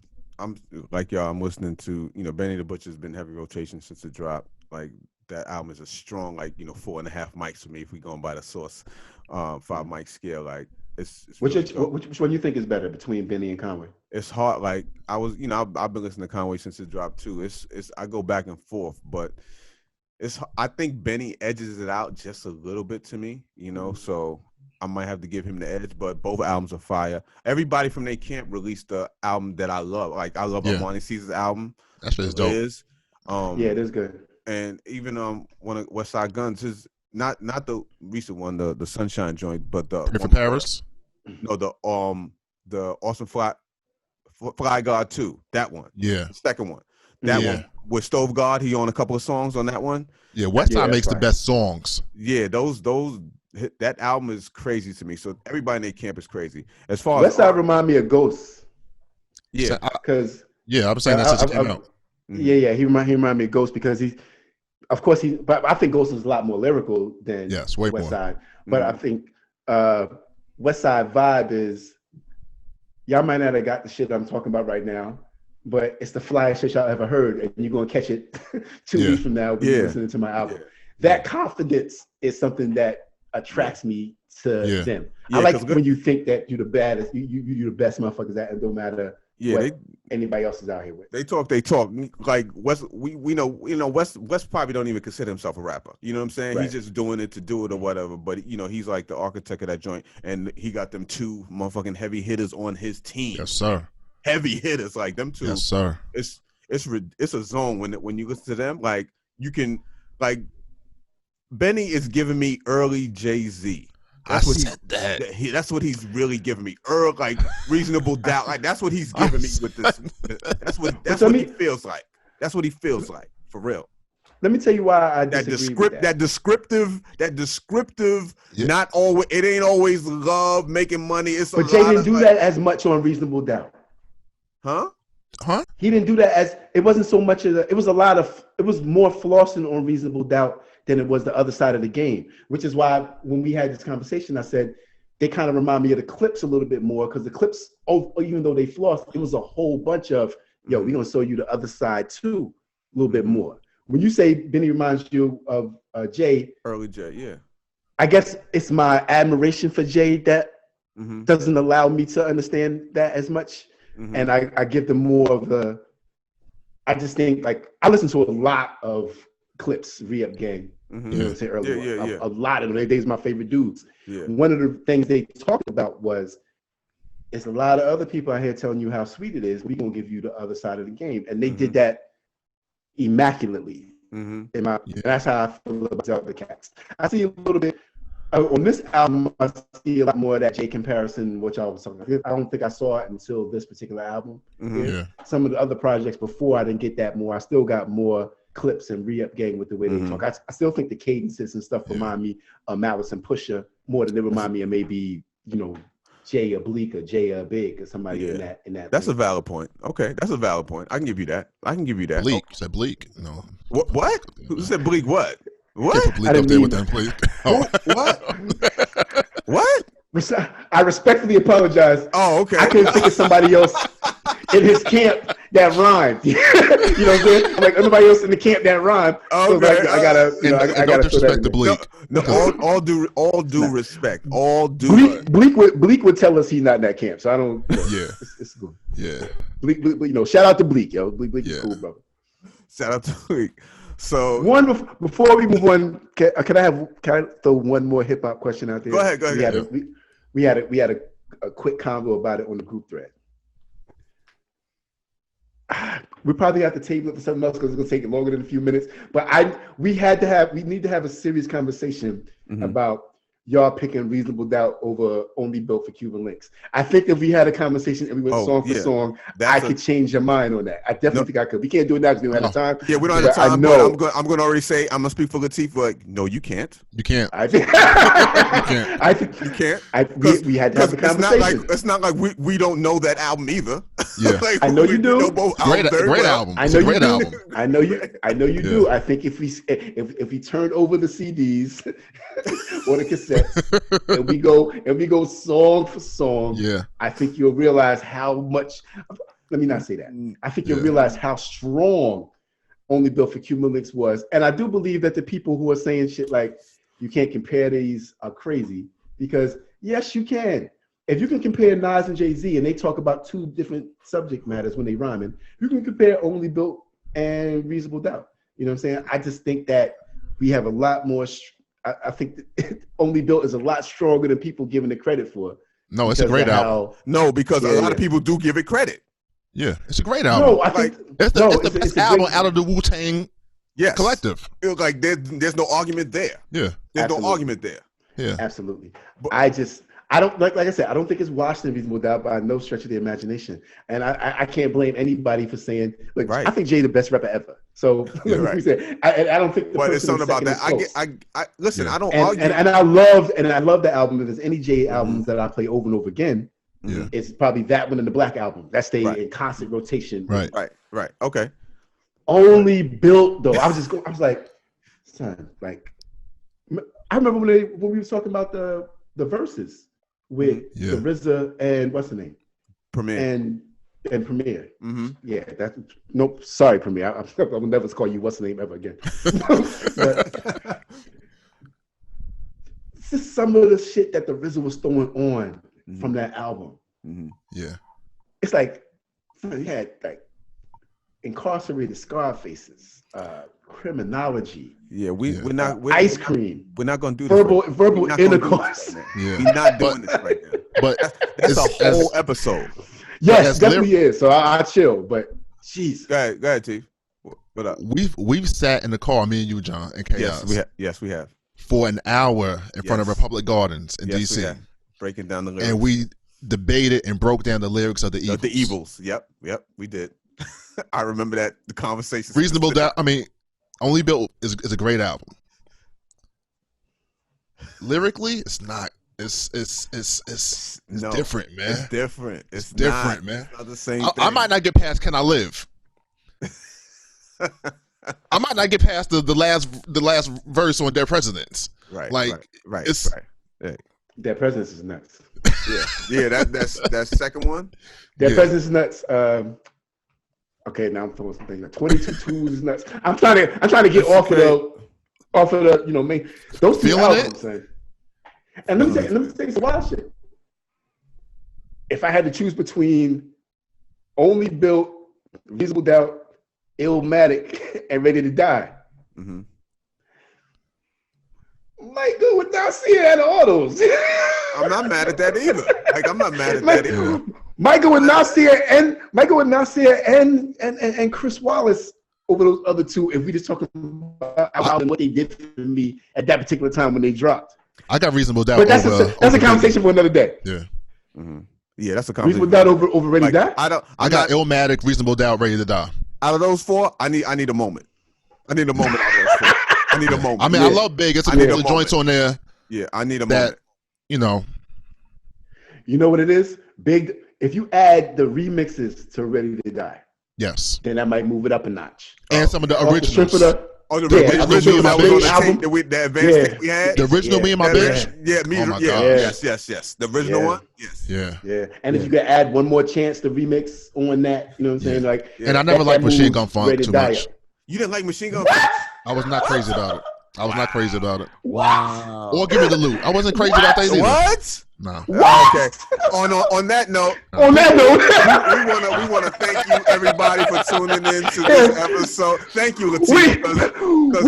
like y'all, I'm listening to, Benny the Butcher's been heavy rotation since the drop. Like that album is a strong, 4.5 mics for me if we going by the Source 5 mic scale. Like it's which one you think is better between Benny and Conway? It's hard. Like I was, I've been listening to Conway since it dropped too. It's I go back and forth, but I think Benny edges it out just a little bit to me, so I might have to give him the edge, but both albums are fire. Everybody from their camp released the album that I love. Like I love Armani Caesar's album. That's what it's dope. It is good. And even one of West Side Guns is not the recent one, the Sunshine joint, but the for Paris. No, the Awesome Fly God 2, that one. Yeah. The second one. That one with Stove God, he on a couple of songs on that one. Yeah, Westside makes the best songs. Yeah, that album is crazy to me. So everybody in their camp is crazy. As far as Westside remind me of Ghosts. Yeah, because I'm saying that since it came out. Yeah, he remind me of Ghost because but I think Ghost is a lot more lyrical than way Westside. more. But I think Westside vibe is, y'all might not have got the shit I'm talking about right now, but it's the flyest shit y'all ever heard, and you're gonna catch it 2 weeks from now when you're listening to my album. That confidence is something that attracts me to them. I like when you think that you're the baddest, you're the best motherfuckers that it don't matter what anybody else is out here with. They talk like West. We know West probably don't even consider himself a rapper. You know what I'm saying? Right. He's just doing it to do it or whatever. But he's like the architect of that joint, and he got them 2 motherfucking heavy hitters on his team. Yes, sir. Heavy hitters like them 2. Yes, sir. It's a zone when you listen to them. Like you can Benny is giving me early Jay-Z. That's what he's really giving me. Like Reasonable Doubt. Like that's what he's giving me with this. That's what he feels like. That's what he feels like for real. Let me tell you why I disagree with that. That descriptive. Not always. It ain't always love making money. But Jay didn't do that as much on Reasonable Doubt. Huh? He didn't do that as it wasn't so much of it was more flossing on Reasonable Doubt than it was the other side of the game, which is why when we had this conversation, I said they kind of remind me of the Clips a little bit more because the Clips, even though they flossed, it was a whole bunch of, we're going to show you the other side too, a little bit more. When you say Benny reminds you of Jay. Early Jay, yeah. I guess it's my admiration for Jay that doesn't allow me to understand that as much. And I give them more of I just think I listen to a lot of Clips, Re-Up Gang. You know what I'm saying earlier. A lot of them. They's my favorite dudes. Yeah. One of the things they talked about was it's a lot of other people out here telling you how sweet it is. We're gonna give you the other side of the game. And they did that immaculately. That's how I feel about the other cats. I see a little bit on this album, I see a lot more of that Jay comparison, which I was talking about. I don't think I saw it until this particular album. Some of the other projects before, I didn't get that more. I still got more Clips and Re-Up Gang with the way they talk. I still think the cadences and stuff remind me of Malice and Pusha more than they remind me of maybe, Jay or Bleak or Jay or Big or somebody in that. That's a valid point. Okay, that's a valid point. I can give you that. Bleak. You said Bleak. No. What? Who said Bleak what? What? Put Bleak up there with them, please. What? I respectfully apologize. Oh, okay. I couldn't think of somebody else in his camp that rhymed. You know what I'm saying? Like nobody else in the camp that rhymed. Okay. So I gotta, I gotta disrespect the Bleak. No, all due respect. All due. Bleak would tell us he's not in that camp, so I don't. It's good. Yeah. Bleak, shout out to Bleak, yo. Bleak is cool, brother. Shout out to Bleak. So before we move on, can I throw one more hip hop question out there? Go ahead. We had a quick convo about it on the group thread. We probably have to table it for something else because it's gonna take it longer than a few minutes. But we need to have a serious conversation about y'all picking Reasonable Doubt over Only Built for Cuban Links. I think if we had a conversation and we went song for song, I could change your mind on that. I definitely think I could. We can't do it now because we don't have time. Yeah, we don't have time. I'm going to already say, I'm going to speak for Latif, but no, you can't. You can't. I think you can't. We had to have a conversation. It's not like we don't know that album either. Yeah. I know you do. Great album. I know you do. I know you do. I think if we turn over the CDs or the cassettes and we go song for song, I think you'll realize how much. Let me not say that. I think you'll realize how strong Only Built for Cuban Links was, and I do believe that the people who are saying shit like you can't compare these are crazy because yes, you can. If you can compare Nas and Jay-Z and they talk about 2 different subject matters when they rhyming, you can compare Only Built and Reasonable Doubt. You know what I'm saying? I just think that we have a lot more. I think that Only Built is a lot stronger than people giving it credit for. No, it's a great album. No, because a lot of people do give it credit. Yeah, it's a great album. No, I think it's the best album out of the Wu-Tang collective. Like there's no argument there. Yeah, there's no argument there. Yeah, absolutely. But, I don't like I said, I don't think it's washed in reasonable doubt by no stretch of the imagination. And I can't blame anybody for saying, look, right. I think Jay the best rapper ever. So right. I don't think but it's something about that. I listen, I don't argue. And I love the album. If there's any Jay albums that I play over and over again, it's probably that one and the Black album. That stayed in constant rotation. Right. Okay. Only Built though. I was like, son, like I remember when we were talking about the verses with the RZA and what's the name? Premier. And Premier. Mm-hmm. Yeah, that's nope. Sorry, Premier. I will never call you what's the name ever again. But, this is some of the shit that the RZA was throwing on from that album. Mm-hmm. Yeah, it's like he had like incarcerated Scarfaces, criminology. Yeah, we're not ice cream. We're not gonna do this. Verbal intercourse. We're not doing this right now. But that's a whole episode. Yes, definitely is. So I chill. But jeez. Go ahead, T. What up? We've sat in the car, me and you, John, and Chaos. Yes, we have. For an hour in front of Republic Gardens in DC. Breaking down the lyrics. And we debated and broke down the lyrics of the Evils. The Evils. Yep, we did. I remember that the conversation. Reasonable Doubt. I mean, Only Built is a great album. Lyrically, it's not. It's different, man. It's different. It's different, man. It's not the same thing. I might not get past Can I Live. I might not get past the last verse on Dead Presidents. Right. Right. It's Dead Presidents is nuts. Yeah. That's second one. Dead Presidents is nuts. Okay, now I'm throwing something. 22 is nuts. I'm trying to get off of the main those two albums. And let me tell you some wild shit. If I had to choose between Only Built, Reasonable Doubt, Illmatic, and Ready to Die, might go with Nasir and all those. I'm not mad at that either. I'm not mad at that either. Might go with Nasir and Chris Wallace over those other two. If we just talking about what they did for me at that particular time when they dropped. I got Reasonable Doubt. But that's a conversation for another day. Yeah. Mm-hmm. Yeah, that's a conversation. Reasonable Doubt over Ready to Die? I got Illmatic, Reasonable Doubt, Ready to Die. Out of those four, I need a moment. I need a moment out of those four. I need a moment. I mean, I love Big. It's a couple of joints on there. Yeah, I need a moment. You know what it is? Big. If you add the remixes to Ready to Die, yes, then that might move it up a notch. And some of the originals. The original that was on the tape the advanced tape we had. The original Me and My Bitch. Yes. The original one. Yes. Yeah. And if you could add One More Chance, the remix on that, you know what I'm saying? And I never liked Machine Gun Funk too much. You didn't like Machine Gun Funk? I was not crazy about it. Wow. Or Give Me the Loot. I wasn't crazy about that either. What? No. Okay. On that note, we want to thank you everybody for tuning in to this episode. Thank you, Latif.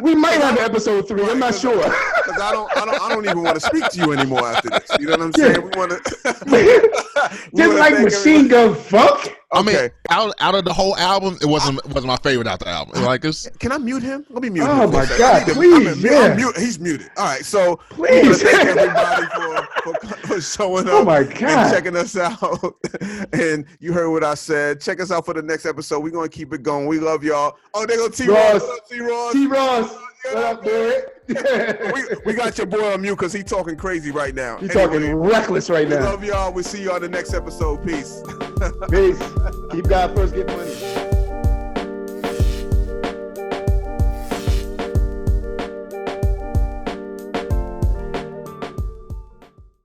We might have episode 3. I'm not sure. Because I don't even want to speak to you anymore after this. You know what I'm saying? We want to just like Machine Gun Funk. I mean, out of the whole album, it wasn't my favorite out the album. Can I mute him? Let me mute him. Oh my God! Please, he's muted. All right, so please, thank everybody for showing up. Oh my God! And checking us out. And you heard what I said. Check us out for the next episode. We're gonna keep it going. We love y'all. Oh, there go T-Ross. T-Ross. What up, boy? we got your boy on mute because he's talking crazy right now. He's talking reckless right now. We love y'all. We'll see you on the next episode. Peace. Peace. Keep God first. Get money.